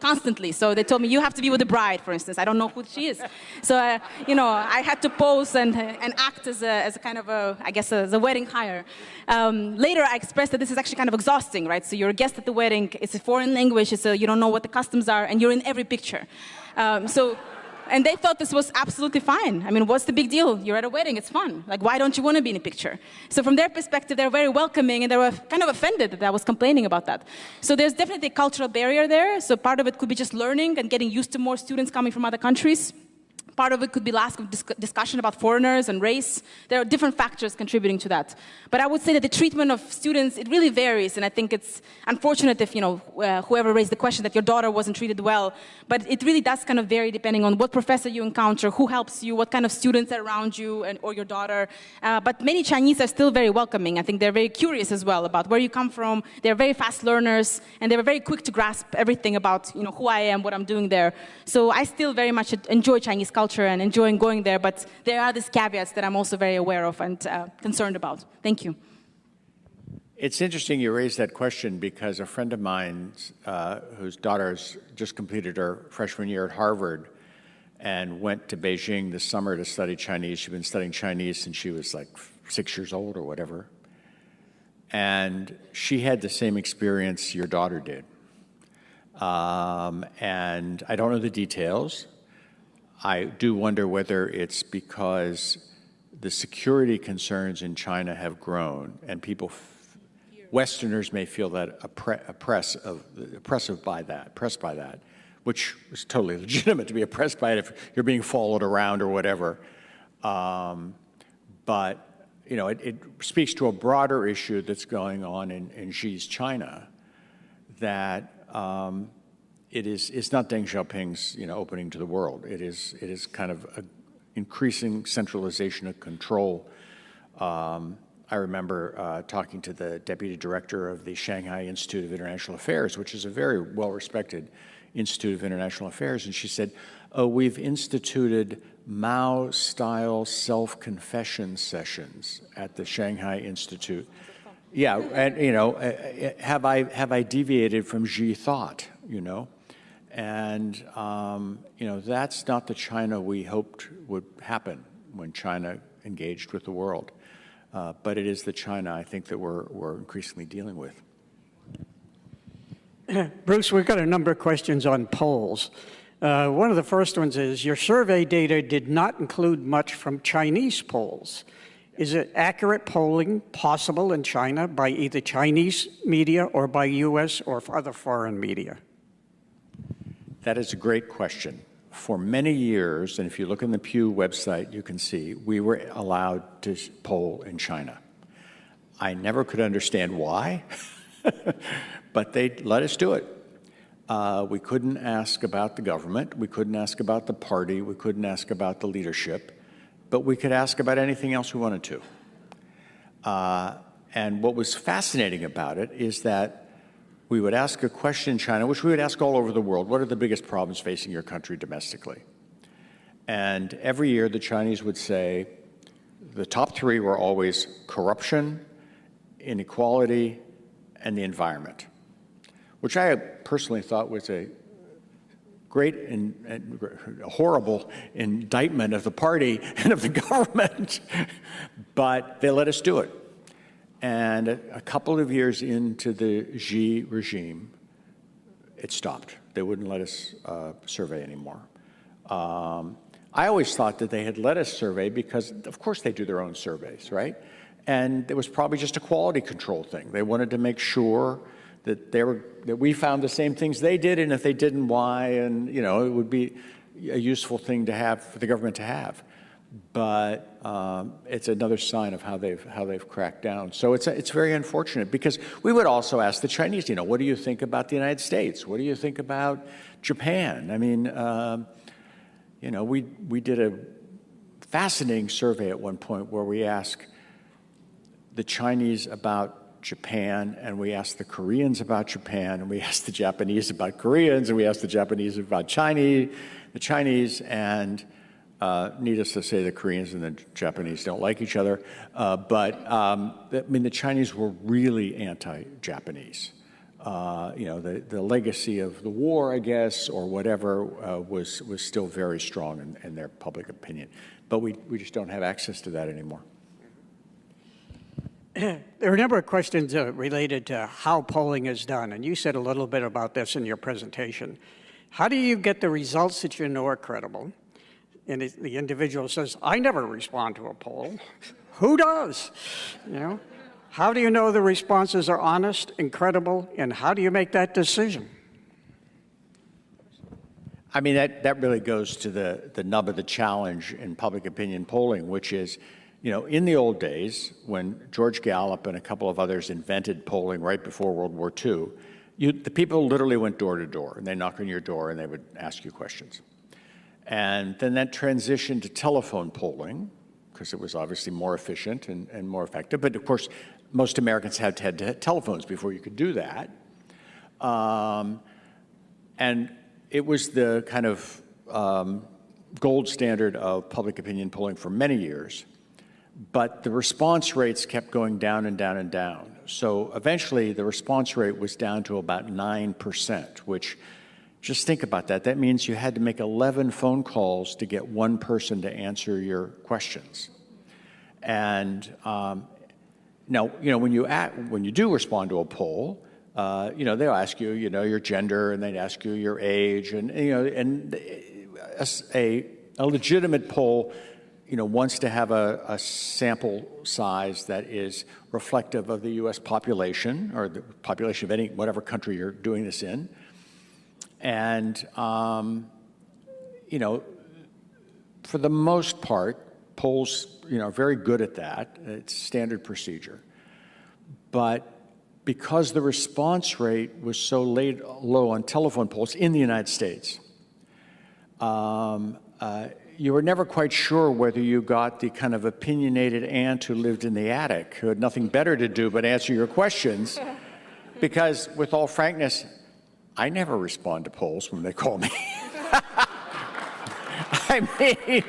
constantly. So they told me, you have to be with the bride, for instance. I don't know who she is. So, I had to pose and act as a kind of as a wedding hire. Later, I expressed that this is actually kind of exhausting, right? So you're a guest at the wedding. It's a foreign language. So you don't know what the customs are, and you're in every picture. And they thought this was absolutely fine. I mean, what's the big deal? You're at a wedding, it's fun. Like, why don't you want to be in a picture? So from their perspective, they're very welcoming, and they were kind of offended that I was complaining about that. So there's definitely a cultural barrier there. So part of it could be just learning and getting used to more students coming from other countries. Part of it could be lack of discussion about foreigners and race. There are different factors contributing to that. But I would say that the treatment of students, it really varies. And I think it's unfortunate if, whoever raised the question that your daughter wasn't treated well. But it really does kind of vary depending on what professor you encounter, who helps you, what kind of students are around you or your daughter. But many Chinese are still very welcoming. I think they're very curious as well about where you come from. They're very fast learners, and they're very quick to grasp everything about, who I am, what I'm doing there. So I still very much enjoy Chinese culture and enjoying going there, but there are these caveats that I'm also very aware of and concerned about. Thank you. It's interesting you raised that question because a friend of mine whose daughter's just completed her freshman year at Harvard and went to Beijing this summer to study Chinese. She'd been studying Chinese since she was like 6 years old or whatever. And she had the same experience your daughter did. And I don't know the details. I do wonder whether it's because the security concerns in China have grown, and Westerners may feel that oppressed by that, which is totally legitimate to be oppressed by it if you're being followed around or whatever. But it speaks to a broader issue that's going on in Xi's China, that it's not Deng Xiaoping's opening to the world. It is kind of an increasing centralization of control. I remember talking to the deputy director of the Shanghai Institute of International Affairs, which is a very well-respected Institute of International Affairs, and she said, "Oh, we've instituted Mao-style self-confession sessions at the Shanghai Institute." Yeah, and have I deviated from Xi thought? And, that's not the China we hoped would happen when China engaged with the world. But it is the China, I think, that we're increasingly dealing with. Bruce, we've got a number of questions on polls. One of the first ones is, your survey data did not include much from Chinese polls. Is it accurate polling possible in China by either Chinese media or by U.S. or other foreign media? That is a great question. For many years, and if you look in the Pew website, you can see we were allowed to poll in China. I never could understand why, but they let us do it. We couldn't ask about the government. We couldn't ask about the party. We couldn't ask about the leadership. But we could ask about anything else we wanted to. And what was fascinating about it is that we would ask a question in China, which we would ask all over the world. What are the biggest problems facing your country domestically? And every year the Chinese would say the top three were always corruption, inequality, and the environment, which I personally thought was a great and horrible indictment of the party and of the government, but they let us do it. And a couple of years into the Xi regime, it stopped. They wouldn't let us survey anymore. I always thought that they had let us survey because, of course, they do their own surveys, right? And it was probably just a quality control thing. They wanted to make sure that we found the same things they did, and if they didn't, why? And it would be a useful thing to have for the government to have. But it's another sign of how they've cracked down. So it's very unfortunate because we would also ask the Chinese, what do you think about the United States? What do you think about Japan? I mean, we did a fascinating survey at one point where we asked the Chinese about Japan, and we asked the Koreans about Japan, and we asked the Japanese about Koreans, and we asked the Japanese about the Chinese, and needless to say, the Koreans and the Japanese don't like each other. The Chinese were really anti-Japanese. The legacy of the war, I guess, or whatever, was still very strong in their public opinion. But we just don't have access to that anymore. There are a number of questions related to how polling is done, and you said a little bit about this in your presentation. How do you get the results that you know are credible? And the individual says, I never respond to a poll. Who does? How do you know the responses are honest and credible, and how do you make that decision? I mean, that really goes to the nub of the challenge in public opinion polling, which is, in the old days, when George Gallup and a couple of others invented polling right before World War II, the people literally went door to door, and they knock on your door and they would ask you questions. And then that transitioned to telephone polling, because it was obviously more efficient and more effective. But of course, most Americans had telephones before you could do that. And it was the kind of gold standard of public opinion polling for many years. But the response rates kept going down and down and down. So eventually, the response rate was down to about 9%, which, just think about that. That means you had to make 11 phone calls to get one person to answer your questions. And now, when you do respond to a poll, they'll ask you, your gender, and they'd ask you your age, and a legitimate poll, wants to have a sample size that is reflective of the U.S. population, or the population of whatever country you're doing this in. And, for the most part, polls, are very good at that. It's standard procedure. But because the response rate was so low on telephone polls in the United States, you were never quite sure whether you got the kind of opinionated aunt who lived in the attic, who had nothing better to do but answer your questions. Because, with all frankness, I never respond to polls when they call me. I mean,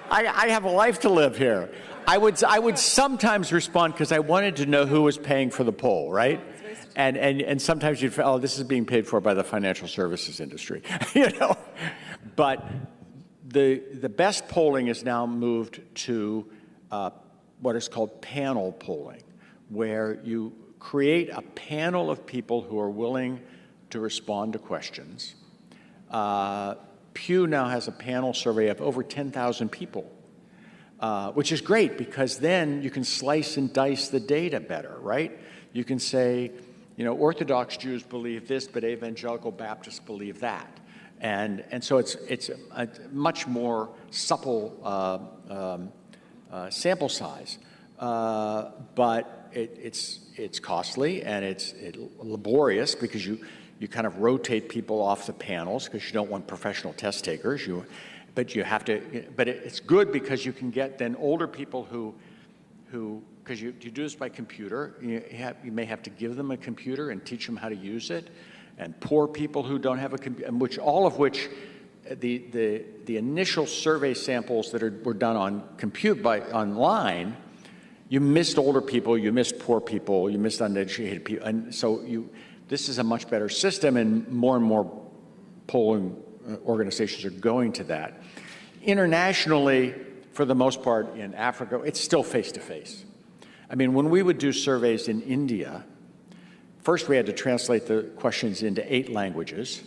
I have a life to live here. I would sometimes respond because I wanted to know who was paying for the poll, right? And sometimes you'd feel, this is being paid for by the financial services industry, But the best polling is now moved to what is called panel polling, where you create a panel of people who are willing to respond to questions. Pew now has a panel survey of over 10,000 people, which is great because then you can slice and dice the data better, right? You can say, Orthodox Jews believe this, but evangelical Baptists believe that. And so it's a much more supple sample size, but it's costly and it's laborious because you kind of rotate people off the panels because you don't want professional test takers. But it's good because you can get then older people who because you do this by computer. You may have to give them a computer and teach them how to use it. And poor people who don't have a computer, all of which the initial survey samples that were done on online, you missed older people, you missed poor people, you missed uneducated people, and so this is a much better system, and more polling organizations are going to that. Internationally, for the most part, in Africa, it's still face-to-face. I mean, when we would do surveys in India, first we had to translate the questions into 8 languages,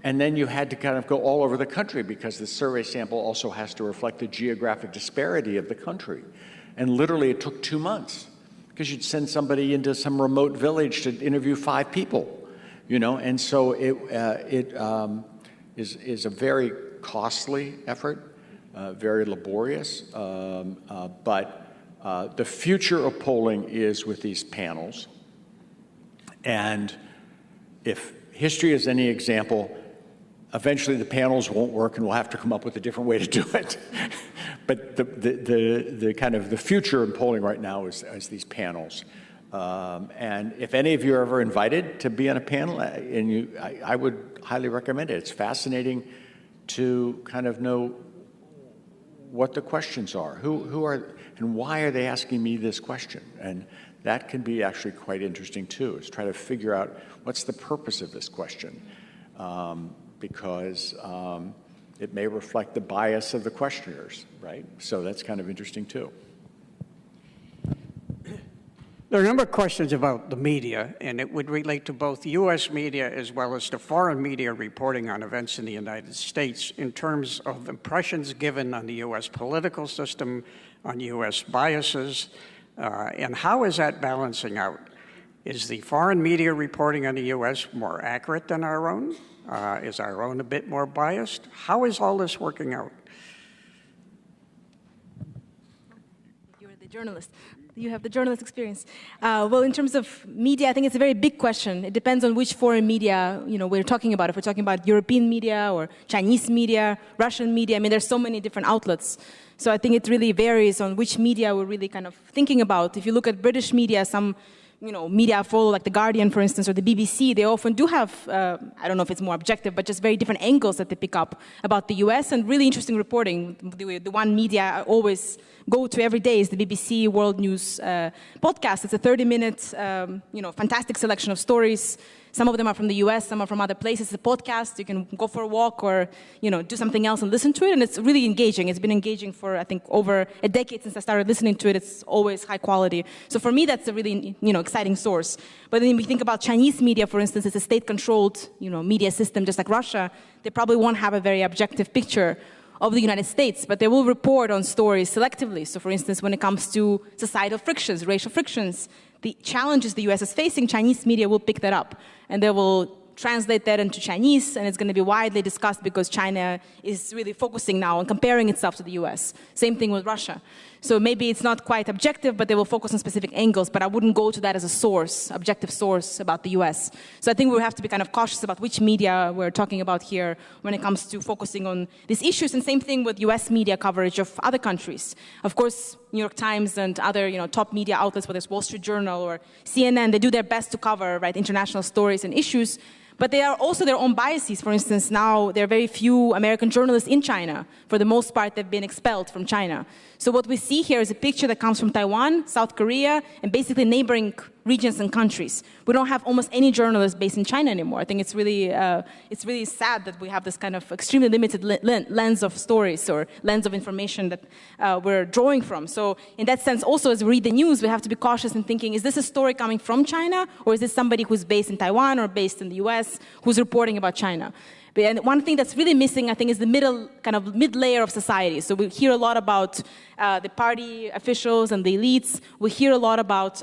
and then you had to kind of go all over the country because the survey sample also has to reflect the geographic disparity of the country. And literally it took 2 months because you'd send somebody into some remote village to interview 5 people, and so it is a very costly effort, very laborious, but the future of polling is with these panels. And if history is any example, eventually the panels won't work and we'll have to come up with a different way to do it. But the kind of the future in polling right now is these panels. And if any of you are ever invited to be on a panel, I would highly recommend it. It's fascinating to kind of know what the questions are, who are, and why are they asking me this question? And that can be actually quite interesting too, is try to figure out what's the purpose of this question, because it may reflect the bias of the questioners, right? So that's kind of interesting too. There are a number of questions about the media, and it would relate to both U.S. media as well as to foreign media reporting on events in the United States in terms of impressions given on the U.S. political system, on U.S. biases, and how is that balancing out? Is the foreign media reporting on the U.S. more accurate than our own? Is our own a bit more biased? How is all this working out? You're the journalist. You have the journalist experience. Well, in terms of media, I think it's a very big question. It depends on which foreign media we're talking about. If we're talking about European media or Chinese media, Russian media, I mean, there's so many different outlets. So I think it really varies on which media we're really kind of thinking about. If you look at British media, some media follow, like The Guardian, for instance, or the BBC, they often do have, I don't know if it's more objective, but just very different angles that they pick up about the US and really interesting reporting. The one media I always go to every day is the BBC World News podcast. It's a 30-minute, fantastic selection of stories. Some of them are from the US, some are from other places. It's a podcast. You can go for a walk or, do something else and listen to it. And it's really engaging. It's been engaging for, I think, over a decade since I started listening to it. It's always high quality. So for me, that's a really, exciting source. But then we think about Chinese media, for instance, it's a state-controlled, media system, just like Russia. They probably won't have a very objective picture of the United States, but they will report on stories selectively. So for instance, when it comes to societal frictions, racial frictions, the challenges the US is facing, Chinese media will pick that up and they will translate that into Chinese, and it's going to be widely discussed because China is really focusing now on comparing itself to the US. Same thing with Russia. So maybe it's not quite objective, but they will focus on specific angles, but I wouldn't go to that as a source, objective source about the US. So I think we have to be kind of cautious about which media we're talking about here when it comes to focusing on these issues, and same thing with US media coverage of other countries. Of course, New York Times and other top media outlets, whether it's Wall Street Journal or CNN, they do their best to cover international stories and issues. But they are also their own biases. For instance, now there are very few American journalists in China. For the most part, they've been expelled from China. So what we see here is a picture that comes from Taiwan, South Korea, and basically neighboring regions and countries. We don't have almost any journalists based in China anymore. I think it's really sad that we have this kind of extremely limited lens of stories or lens of information that we're drawing from. So in that sense, also as we read the news, we have to be cautious in thinking, is this a story coming from China, or is this somebody who's based in Taiwan or based in the US who's reporting about China? And one thing that's really missing, I think, is the mid-layer of society. So we hear a lot about the party officials and the elites. We hear a lot about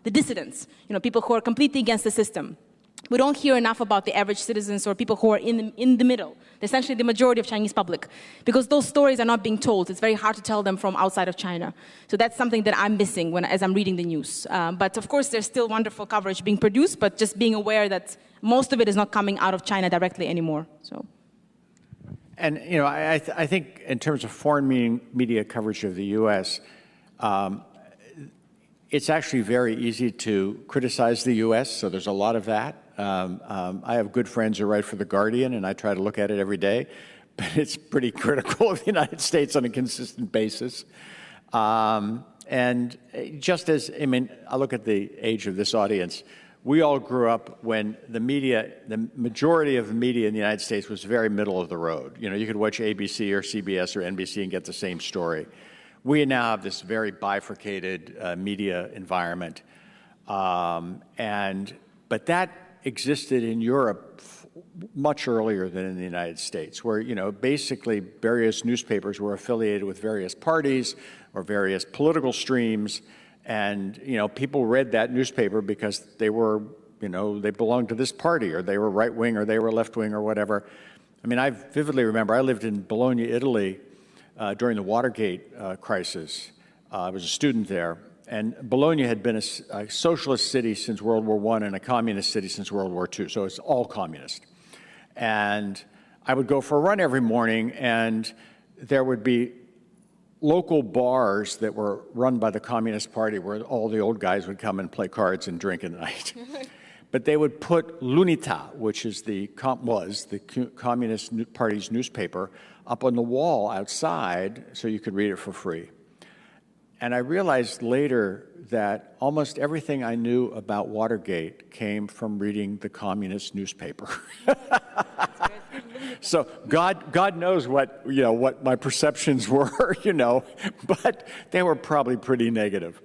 the dissidents, people who are completely against the system. We don't hear enough about the average citizens or people who are in the middle, essentially the majority of Chinese public, because those stories are not being told. It's very hard to tell them from outside of China. So that's something that I'm missing as I'm reading the news. But of course, there's still wonderful coverage being produced, but just being aware that most of it is not coming out of China directly anymore. So. And I think in terms of foreign media coverage of the U.S., it's actually very easy to criticize the U.S., so there's a lot of that. I have good friends who write for The Guardian, and I try to look at it every day, but it's pretty critical of the United States on a consistent basis. And just as, I look at the age of this audience, we all grew up when the majority of the media in the United States was very middle of the road. You could watch ABC or CBS or NBC and get the same story. We now have this very bifurcated media environment. But that existed in Europe much earlier than in the United States, where, basically various newspapers were affiliated with various parties or various political streams. And, people read that newspaper because they were, they belonged to this party, or they were right-wing, or they were left-wing, or whatever. I vividly remember I lived in Bologna, Italy, during the Watergate crisis. I was a student there. And Bologna had been a socialist city since World War I and a communist city since World War II. So it's all communist. And I would go for a run every morning, and there would be local bars that were run by the Communist Party where all the old guys would come and play cards and drink at night. But they would put Lunita, which is the Communist Party's newspaper, up on the wall outside so you could read it for free. And I realized later that almost everything I knew about Watergate came from reading the communist newspaper. So God knows what my perceptions were, but they were probably pretty negative.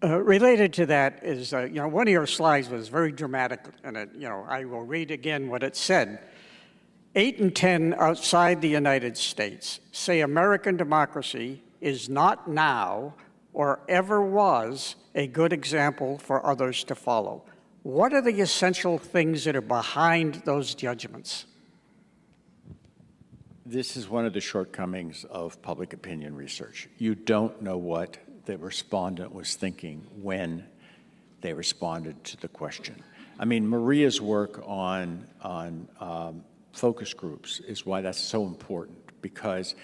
Related to that is, one of your slides was very dramatic, and I will read again what it said. 8 in 10 outside the United States say American democracy is not now or ever was a good example for others to follow. What are the essential things that are behind those judgments? This is one of the shortcomings of public opinion research. You don't know what the respondent was thinking when they responded to the question. I mean, Maria's work on focus groups is why that's so important, because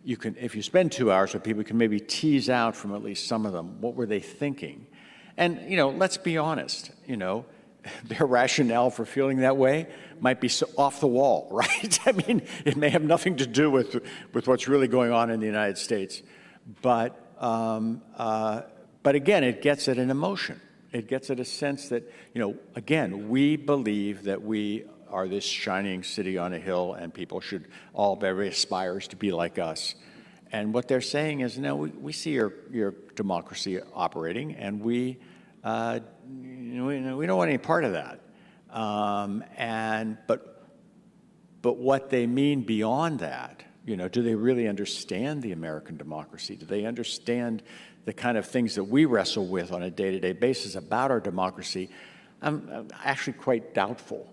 you can, if you spend 2 hours with people, you can maybe tease out from at least some of them, what were they thinking? And, let's be honest, their rationale for feeling that way might be so off the wall, right? I mean, it may have nothing to do with what's really going on in the United States. But again, it gets at an emotion. It gets at a sense that, again, we believe that we are this shining city on a hill and people should all very aspires to be like us. And what they're saying is, no, we see your democracy operating, and we don't want any part of that. But what they mean beyond that, do they really understand the American democracy? Do they understand the kind of things that we wrestle with on a day-to-day basis about our democracy? I'm actually quite doubtful.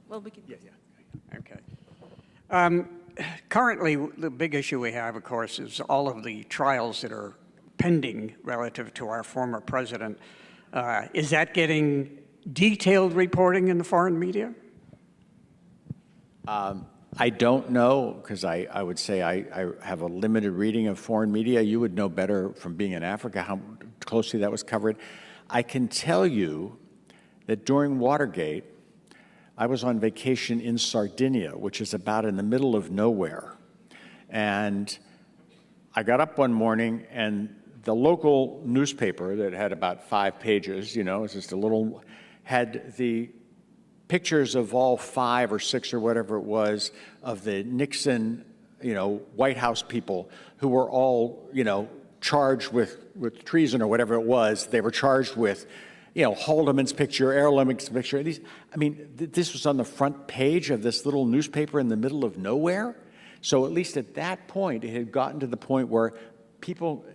Well, we can. Yeah. Okay. Currently, the big issue we have, of course, is all of the trials that are pending relative to our former president. Is that getting detailed reporting in the foreign media? I don't know, because I would say I have a limited reading of foreign media. You would know better from being in Africa how closely that was covered. I can tell you that during Watergate, I was on vacation in Sardinia, which is about in the middle of nowhere. And I got up one morning, and the local newspaper that had about 5 pages, it's just a little, had the pictures of all 5 or 6 or whatever it was of the Nixon, White House people who were all, charged with treason or whatever it was. They were charged with, Haldeman's picture, Ehrlichman's picture. This was on the front page of this little newspaper in the middle of nowhere. So at least at that point, it had gotten to the point where people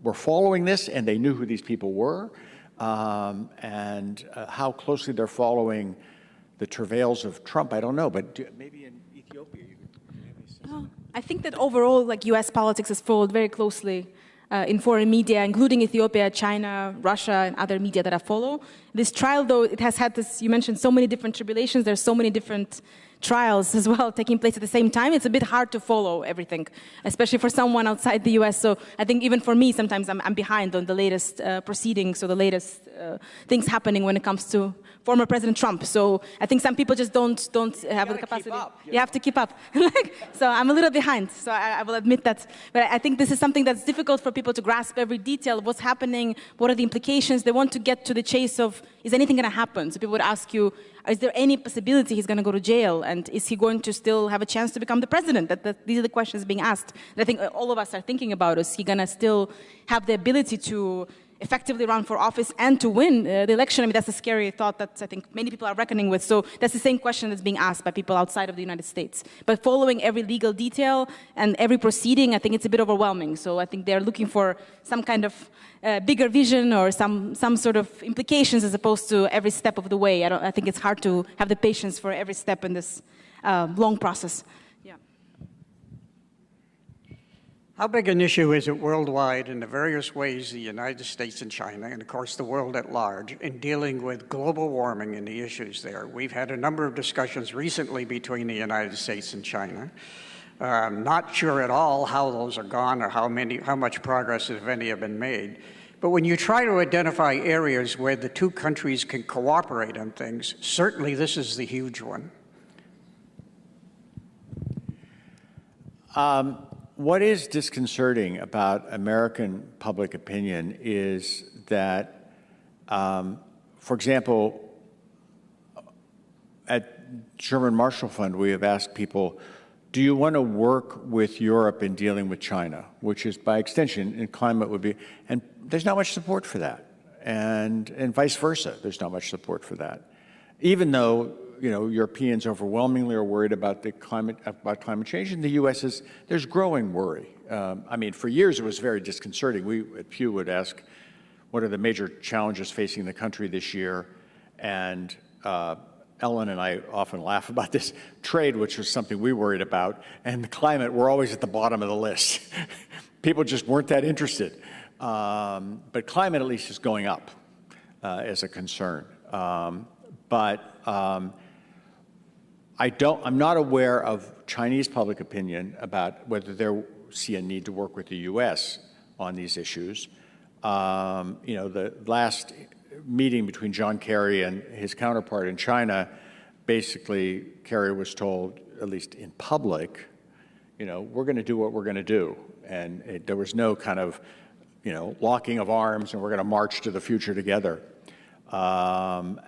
were following this, and they knew who these people were, and how closely they're following the travails of Trump, I don't know. But maybe in Ethiopia, you could have any sense. I think that overall, U.S. politics is followed very closely in foreign media, including Ethiopia, China, Russia, and other media that I follow. This trial, though, it has had this, you mentioned so many different tribulations, there's so many different trials as well taking place at the same time. It's a bit hard to follow everything, especially for someone outside the US. So I think even for me, sometimes I'm behind on the latest proceedings or the latest things happening when it comes to former President Trump. So I think some people just don't have the capacity. You have to keep up. So I'm a little behind. So I will admit that. But I think this is something that's difficult for people to grasp every detail of what's happening, what are the implications. They want to get to the chase of, is anything going to happen? So people would ask you, is there any possibility he's going to go to jail? And is he going to still have a chance to become the president? These are the questions being asked. And I think all of us are thinking about, is he going to still have the ability to effectively run for office and to win the election? I mean, that's a scary thought that I think many people are reckoning with. So that's the same question that's being asked by people outside of the United States. But following every legal detail and every proceeding, I think it's a bit overwhelming. So I think they're looking for some kind of bigger vision or some sort of implications as opposed to every step of the way. I think it's hard to have the patience for every step in this long process. Yeah. How big an issue is it worldwide in the various ways the United States and China, and of course the world at large, in dealing with global warming and the issues there? We've had a number of discussions recently between the United States and China. I'm not sure at all how those are gone or how much progress, if any, have been made. But when you try to identify areas where the two countries can cooperate on things, certainly this is the huge one. What is disconcerting about American public opinion is that, for example, at German Marshall Fund, we have asked people, do you want to work with Europe in dealing with China, which is by extension, in climate would be, and there's not much support for that. And vice versa, there's not much support for that. Even though, you know, Europeans overwhelmingly are worried about climate change, and the U.S. there's growing worry. I mean, for years it was very disconcerting. We at Pew would ask, what are the major challenges facing the country this year? And Ellen and I often laugh about this. Trade, which was something we worried about, and the climate were always at the bottom of the list. People just weren't that interested. But climate at least is going up as a concern. I'm not aware of Chinese public opinion about whether they see a need to work with the U.S. on these issues. You know, the last meeting between John Kerry and his counterpart in China, basically Kerry was told, at least in public, you know, we're going to do what we're going to do. And there was no kind of, you know, locking of arms and we're going to march to the future together. And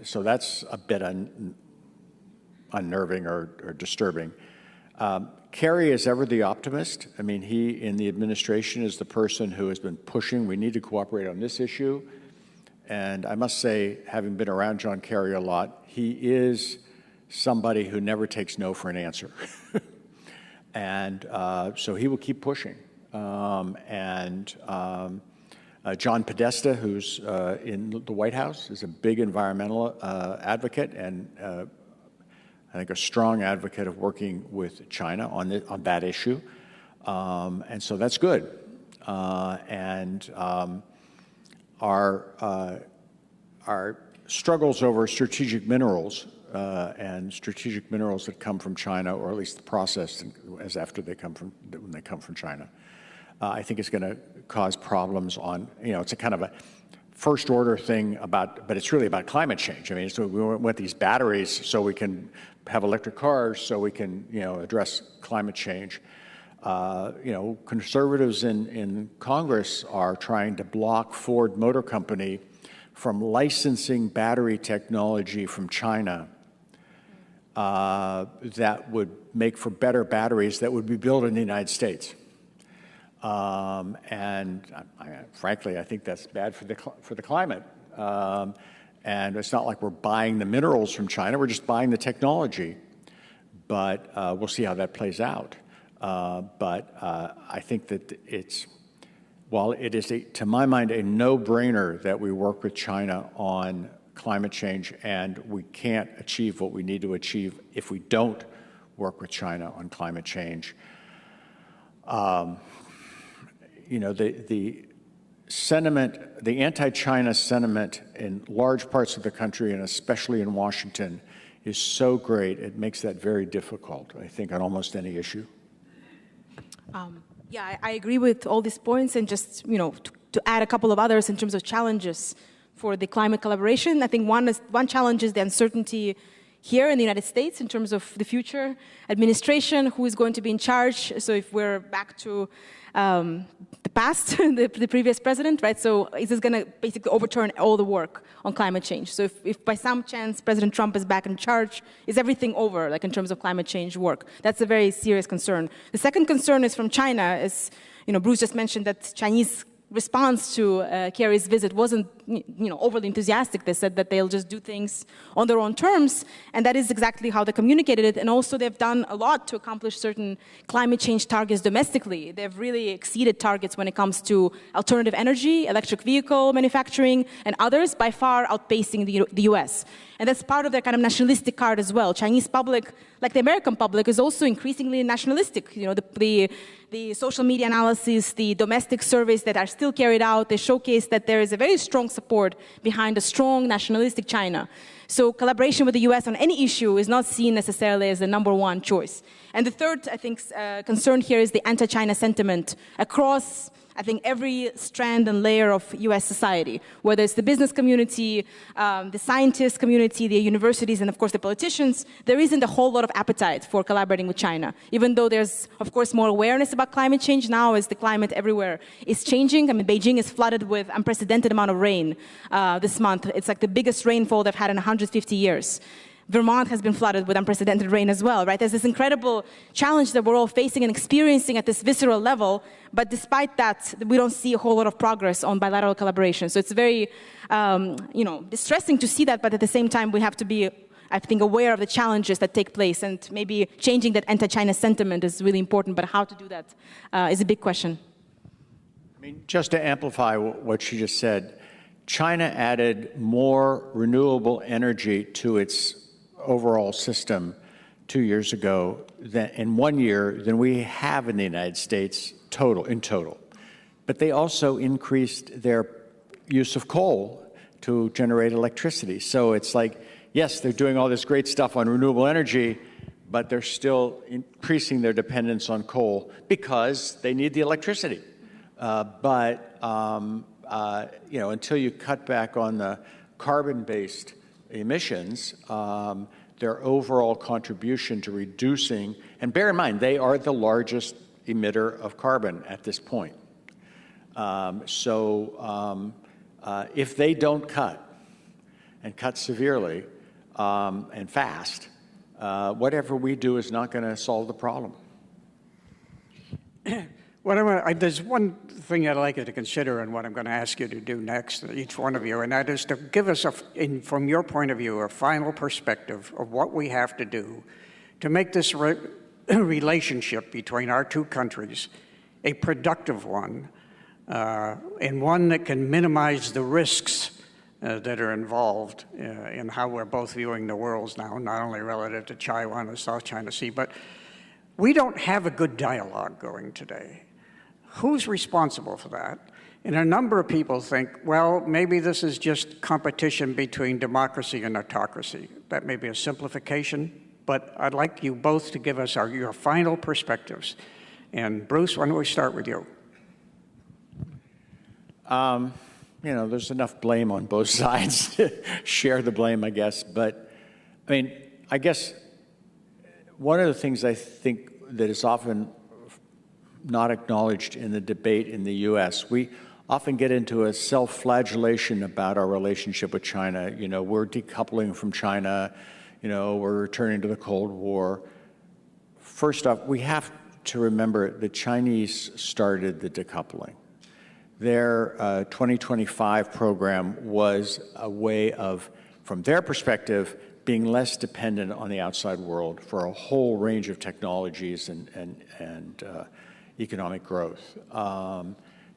so that's a bit unnerving or disturbing. Kerry is ever the optimist. I mean, he in the administration is the person who has been pushing, we need to cooperate on this issue. And I must say, having been around John Kerry a lot, he is somebody who never takes no for an answer. And so he will keep pushing. John Podesta, who's in the White House, is a big environmental advocate and I think a strong advocate of working with China on that issue. And so that's good. Our struggles over strategic minerals and strategic minerals that come from China, or at least the process as after when they come from China, I think is going to cause problems on, you know, it's a kind of a first order thing but it's really about climate change. I mean, so we want these batteries so we can have electric cars, so we can, you know, address climate change. You know, conservatives in Congress are trying to block Ford Motor Company from licensing battery technology from China that would make for better batteries that would be built in the United States. Frankly, I think that's bad for the climate. And it's not like we're buying the minerals from China, we're just buying the technology. But we'll see how that plays out. I think that while it is, to my mind, a no-brainer that we work with China on climate change, and we can't achieve what we need to achieve if we don't work with China on climate change. You know, the sentiment, the anti-China sentiment in large parts of the country, and especially in Washington, is so great, it makes that very difficult, I think, on almost any issue. Yeah, I agree with all these points, and just, you know, to add a couple of others in terms of challenges for the climate collaboration. I think one challenge is the uncertainty here in the United States in terms of the future administration, who is going to be in charge. So if we're back to the past, the previous president, right? So is this going to basically overturn all the work on climate change? So if by some chance President Trump is back in charge, is everything over, like in terms of climate change work? That's a very serious concern. The second concern is from China. As you know, Bruce just mentioned that Chinese response to Kerry's visit wasn't overly enthusiastic. They said that they'll just do things on their own terms, and that is exactly how they communicated it. And also they've done a lot to accomplish certain climate change targets domestically. They've really exceeded targets when it comes to alternative energy, electric vehicle manufacturing, and others, by far outpacing the US. And that's part of their kind of nationalistic card as well. Chinese public, like the American public, is also increasingly nationalistic. The social media analysis, the domestic surveys that are still carried out, they showcase that there is a very strong support behind a strong nationalistic China. So collaboration with the US on any issue is not seen necessarily as the #1 choice. And the third, I think, concern here is the anti-China sentiment across, I think, every strand and layer of US society, whether it's the business community, the scientist community, the universities, and of course the politicians. There isn't a whole lot of appetite for collaborating with China, even though there's, of course, more awareness about climate change now as the climate everywhere is changing. I mean, Beijing is flooded with unprecedented amount of rain this month. It's like the biggest rainfall they've had in 150 years. Vermont has been flooded with unprecedented rain as well, right? There's this incredible challenge that we're all facing and experiencing at this visceral level, but despite that, we don't see a whole lot of progress on bilateral collaboration. So it's very, distressing to see that, but at the same time, we have to be, I think, aware of the challenges that take place, and maybe changing that anti-China sentiment is really important, but how to do that is a big question. I mean, just to amplify what she just said, China added more renewable energy to its overall system 2 years ago in 1 year than we have in the United States in total. But they also increased their use of coal to generate electricity. So it's like, yes, they're doing all this great stuff on renewable energy, but they're still increasing their dependence on coal because they need the electricity. Until you cut back on the carbon-based emissions, their overall contribution to reducing, and bear in mind, they are the largest emitter of carbon at this point. If they don't cut, and cut severely and fast, whatever we do is not going to solve the problem. There's one thing I'd like you to consider and what I'm going to ask you to do next, each one of you, and that is to give us, from your point of view, a final perspective of what we have to do to make this relationship between our two countries a productive one, and one that can minimize the risks that are involved in how we're both viewing the world now, not only relative to Taiwan and the South China Sea, but we don't have a good dialogue going today. Who's responsible for that? And a number of people think, well, maybe this is just competition between democracy and autocracy. That may be a simplification, but I'd like you both to give us your final perspectives. And Bruce, why don't we start with you? There's enough blame on both sides to share the blame, I guess. But, I guess one of the things I think that is often not acknowledged in the debate in the U.S., we often get into a self-flagellation about our relationship with China. We're decoupling from China. We're returning to the Cold War. First off, we have to remember the Chinese started the decoupling. Their 2025 program was a way of, from their perspective, being less dependent on the outside world for a whole range of technologies and economic growth.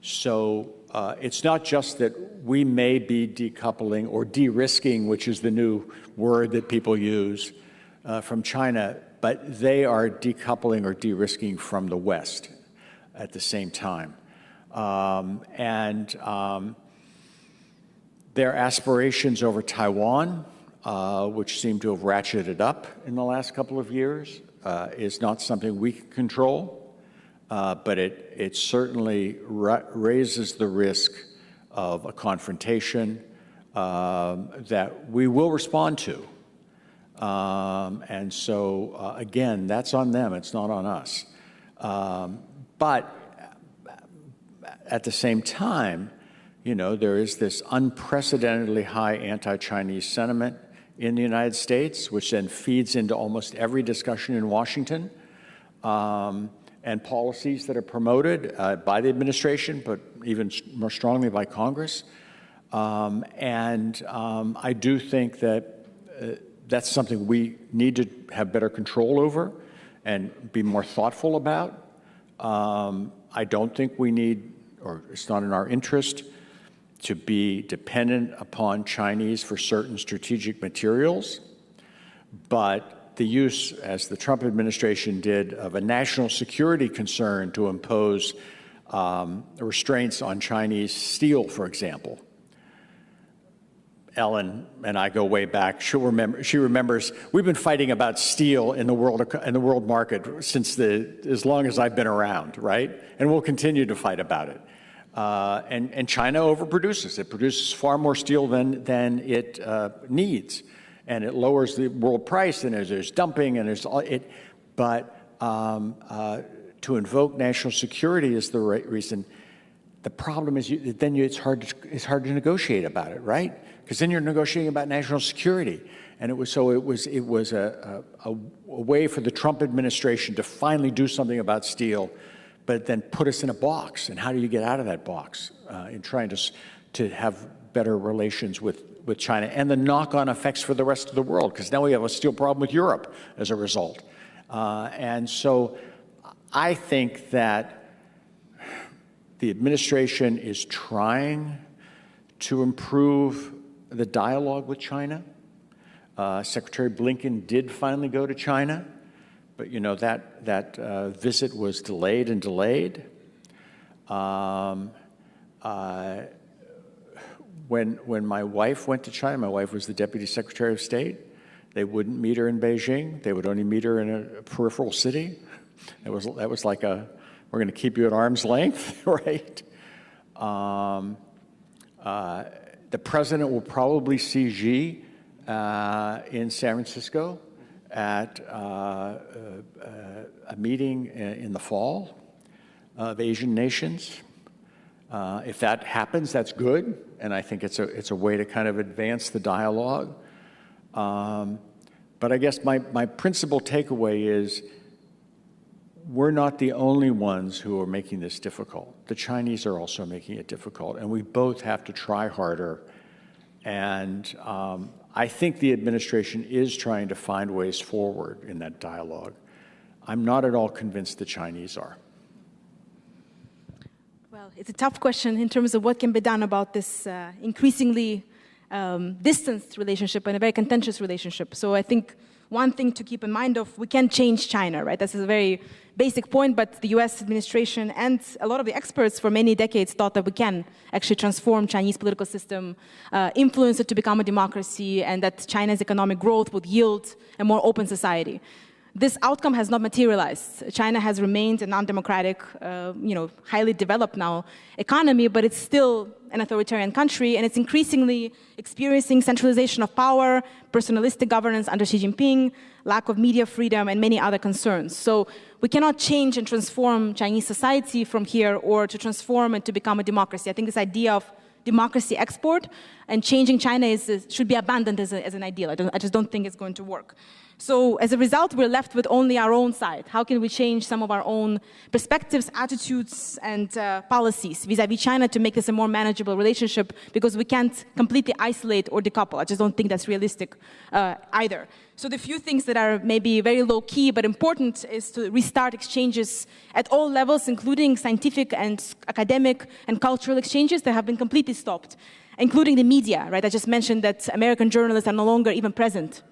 It's not just that we may be decoupling or de-risking, which is the new word that people use, from China, but they are decoupling or de-risking from the West at the same time. Their aspirations over Taiwan, which seem to have ratcheted up in the last couple of years, is not something we can control. But it certainly raises the risk of a confrontation that we will respond to. Again, that's on them. It's not on us. But at the same time, there is this unprecedentedly high anti-Chinese sentiment in the United States, which then feeds into almost every discussion in Washington. And policies that are promoted by the administration, but even more strongly by Congress. I do think that that's something we need to have better control over and be more thoughtful about. I don't think we need, or it's not in our interest, to be dependent upon Chinese for certain strategic materials, but the use, as the Trump administration did, of a national security concern to impose restraints on Chinese steel, for example. Ellen and I go way back. She remembers we've been fighting about steel in the world market since as long as I've been around, right? And we'll continue to fight about it. And China overproduces. It produces far more steel than it needs, and it lowers the world price. And there's dumping, and there's all it. But to invoke national security is the right reason. The problem is it's hard to negotiate about it, right? Because then you're negotiating about national security, and it was a way for the Trump administration to finally do something about steel, but then put us in a box. And how do you get out of that box in trying to have better relations with China, and the knock-on effects for the rest of the world? Because now we have a steel problem with Europe as a result. And so I think that the administration is trying to improve the dialogue with China. Secretary Blinken did finally go to China, but that visit was delayed and delayed. When my wife went to China, my wife was the Deputy Secretary of State. They wouldn't meet her in Beijing. They would only meet her in a peripheral city. That was like we're going to keep you at arm's length, right? The president will probably see Xi in San Francisco at a meeting in the fall of Asian nations. If that happens, that's good, and I think it's a way to kind of advance the dialogue. But I guess my principal takeaway is we're not the only ones who are making this difficult. The Chinese are also making it difficult, and we both have to try harder. And I think the administration is trying to find ways forward in that dialogue. I'm not at all convinced the Chinese are. Well, it's a tough question in terms of what can be done about this increasingly distanced relationship and a very contentious relationship. So I think one thing to keep in mind we can't change China, right? This is a very basic point, but the US administration and a lot of the experts for many decades thought that we can actually transform Chinese political system, influence it to become a democracy, and that China's economic growth would yield a more open society. This outcome has not materialized. China has remained an undemocratic, highly developed now economy, but it's still an authoritarian country, and it's increasingly experiencing centralization of power, personalistic governance under Xi Jinping, lack of media freedom, and many other concerns. So we cannot change and transform Chinese society from here or to transform it to become a democracy. I think this idea of democracy export and changing China should be abandoned as an ideal. I just don't think it's going to work. So as a result, we're left with only our own side. How can we change some of our own perspectives, attitudes, and policies vis-à-vis China to make this a more manageable relationship? Because we can't completely isolate or decouple. I just don't think that's realistic either. So the few things that are maybe very low-key but important is to restart exchanges at all levels, including scientific and academic and cultural exchanges that have been completely stopped, including the media, right? I just mentioned that American journalists are no longer even present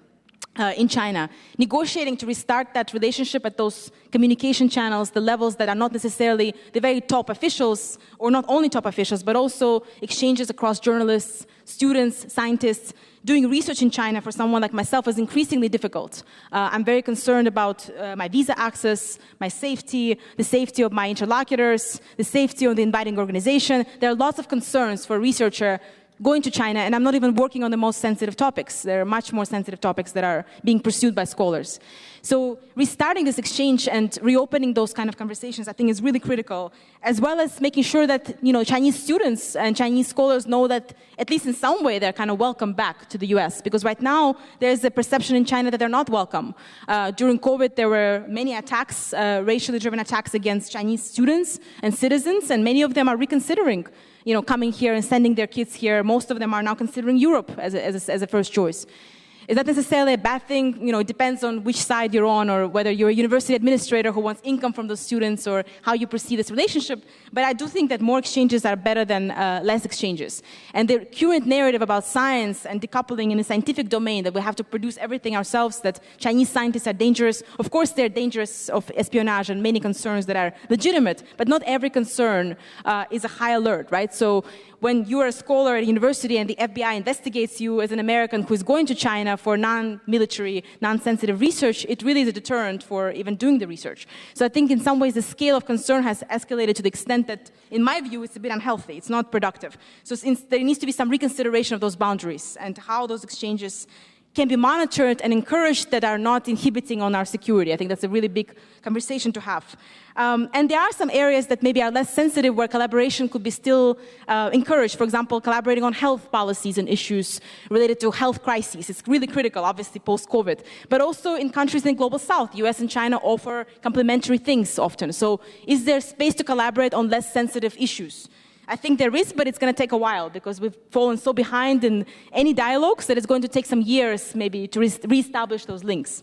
in China. Negotiating to restart that relationship at those communication channels, the levels that are not necessarily the very top officials, or not only top officials, but also exchanges across journalists, students, scientists. Doing research in China for someone like myself is increasingly difficult. I'm very concerned about my visa access, my safety, the safety of my interlocutors, the safety of the inviting organization. There are lots of concerns for a researcher going to China, and I'm not even working on the most sensitive topics. There are much more sensitive topics that are being pursued by scholars. So restarting this exchange and reopening those kind of conversations, I think, is really critical, as well as making sure that Chinese students and Chinese scholars know that, at least in some way, they're kind of welcome back to the US. Because right now, there's a perception in China that they're not welcome. During COVID, there were many attacks, racially driven attacks against Chinese students and citizens, and many of them are reconsidering coming here and sending their kids here. most of them are now considering Europe as a first choice. Is that necessarily a bad thing? You know, it depends on which side you're on, or whether you're a university administrator who wants income from those students, or how you perceive this relationship. But I do think that more exchanges are better than less exchanges. And the current narrative about science and decoupling in the scientific domain, that we have to produce everything ourselves, that Chinese scientists are dangerous. Of course, they're dangerous of espionage and many concerns that are legitimate, but not every concern is a high alert, right? So when you are a scholar at a university and the FBI investigates you as an American who is going to China for non-military, non-sensitive research, it really is a deterrent for even doing the research. So I think in some ways the scale of concern has escalated to the extent that, in my view, it's a bit unhealthy. It's not productive. So since there needs to be some reconsideration of those boundaries and how those exchanges can be monitored and encouraged that are not inhibiting on our security. I think that's a really big conversation to have. And there are some areas that maybe are less sensitive where collaboration could be still encouraged. For example, collaborating on health policies and issues related to health crises. It's really critical, obviously, post-COVID. But also in countries in the Global South, US and China offer complementary things often. So is there space to collaborate on less sensitive issues? I think there is, but it's going to take a while because we've fallen so behind in any dialogues that it's going to take some years maybe to reestablish those links.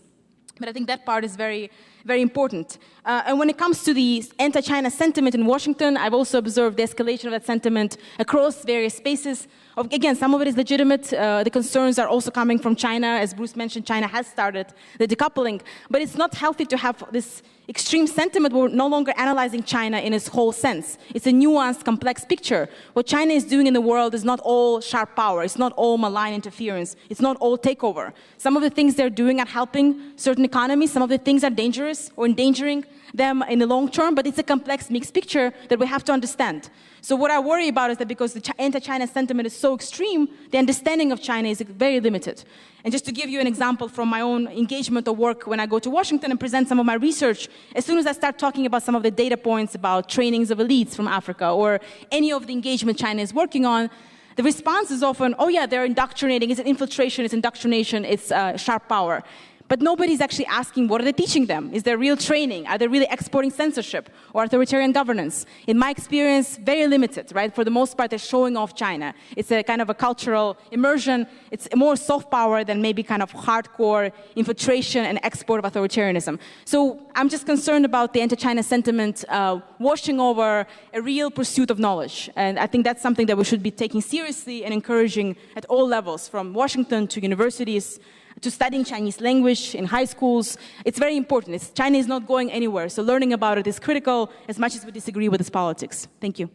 But I think that part is very, very important. And when it comes to the anti-China sentiment in Washington, I've also observed the escalation of that sentiment across various spaces. Again, some of it is legitimate. The concerns are also coming from China. As Bruce mentioned, China has started the decoupling. But it's not healthy to have this extreme sentiment. We're no longer analyzing China in its whole sense. It's a nuanced, complex picture. What China is doing in the world is not all sharp power. It's not all malign interference. It's not all takeover. Some of the things they're doing are helping certain economies. Some of the things are dangerous or endangering them in the long term. But it's a complex, mixed picture that we have to understand. So what I worry about is that because the anti-China sentiment is so extreme, the understanding of China is very limited. And just to give you an example from my own engagement or work when I go to Washington and present some of my research, as soon as I start talking about some of the data points about trainings of elites from Africa or any of the engagement China is working on, the response is often, oh yeah, they're indoctrinating, it's an infiltration, it's indoctrination, it's sharp power. But nobody's actually asking, what are they teaching them? Is there real training? Are they really exporting censorship or authoritarian governance? In my experience, very limited, right? For the most part, they're showing off China. It's a kind of a cultural immersion. It's more soft power than maybe kind of hardcore infiltration and export of authoritarianism. So I'm just concerned about the anti-China sentiment washing over a real pursuit of knowledge. And I think that's something that we should be taking seriously and encouraging at all levels, from Washington to universities, to studying Chinese language in high schools. It's very important. China is not going anywhere, so learning about it is critical as much as we disagree with its politics. Thank you.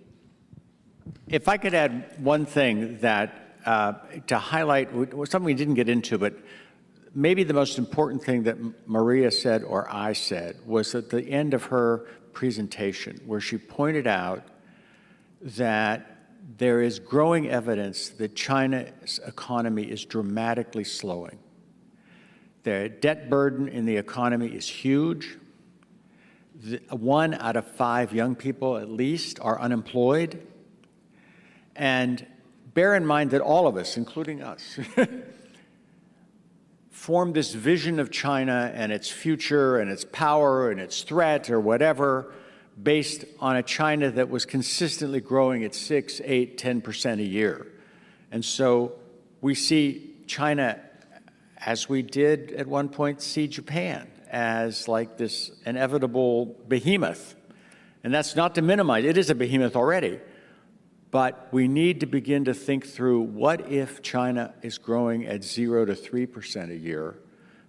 If I could add one thing that to highlight something we didn't get into, but maybe the most important thing that Maria said or I said was at the end of her presentation, where she pointed out that there is growing evidence that China's economy is dramatically slowing. The debt burden in the economy is huge. 1 out of 5 young people, at least, are unemployed. And bear in mind that all of us, including us, formed this vision of China and its future and its power and its threat or whatever based on a China that was consistently growing at 6, 8, 10% a year. And so we see China, as we did at one point see Japan, as like this inevitable behemoth. And that's not to minimize, it is a behemoth already. But we need to begin to think through, what if China is growing at 0 to 3% a year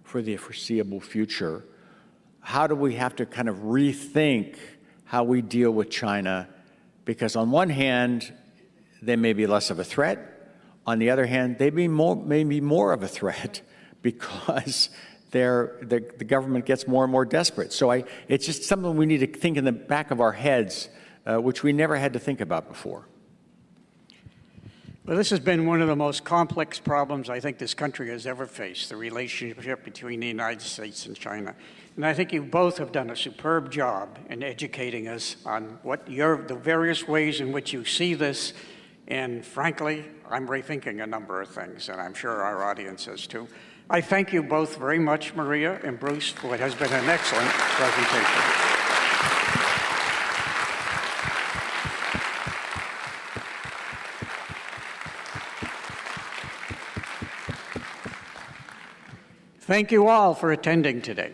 for the foreseeable future? How do we have to kind of rethink how we deal with China? Because on one hand, they may be less of a threat. On the other hand, they may be more of a threat, because the government gets more and more desperate. So it's just something we need to think in the back of our heads, which we never had to think about before. Well, this has been one of the most complex problems I think this country has ever faced, the relationship between the United States and China. And I think you both have done a superb job in educating us on the various ways in which you see this. And frankly, I'm rethinking a number of things, and I'm sure our audience is too. I thank you both very much, Maria and Bruce, for what has been an excellent presentation. Thank you all for attending today.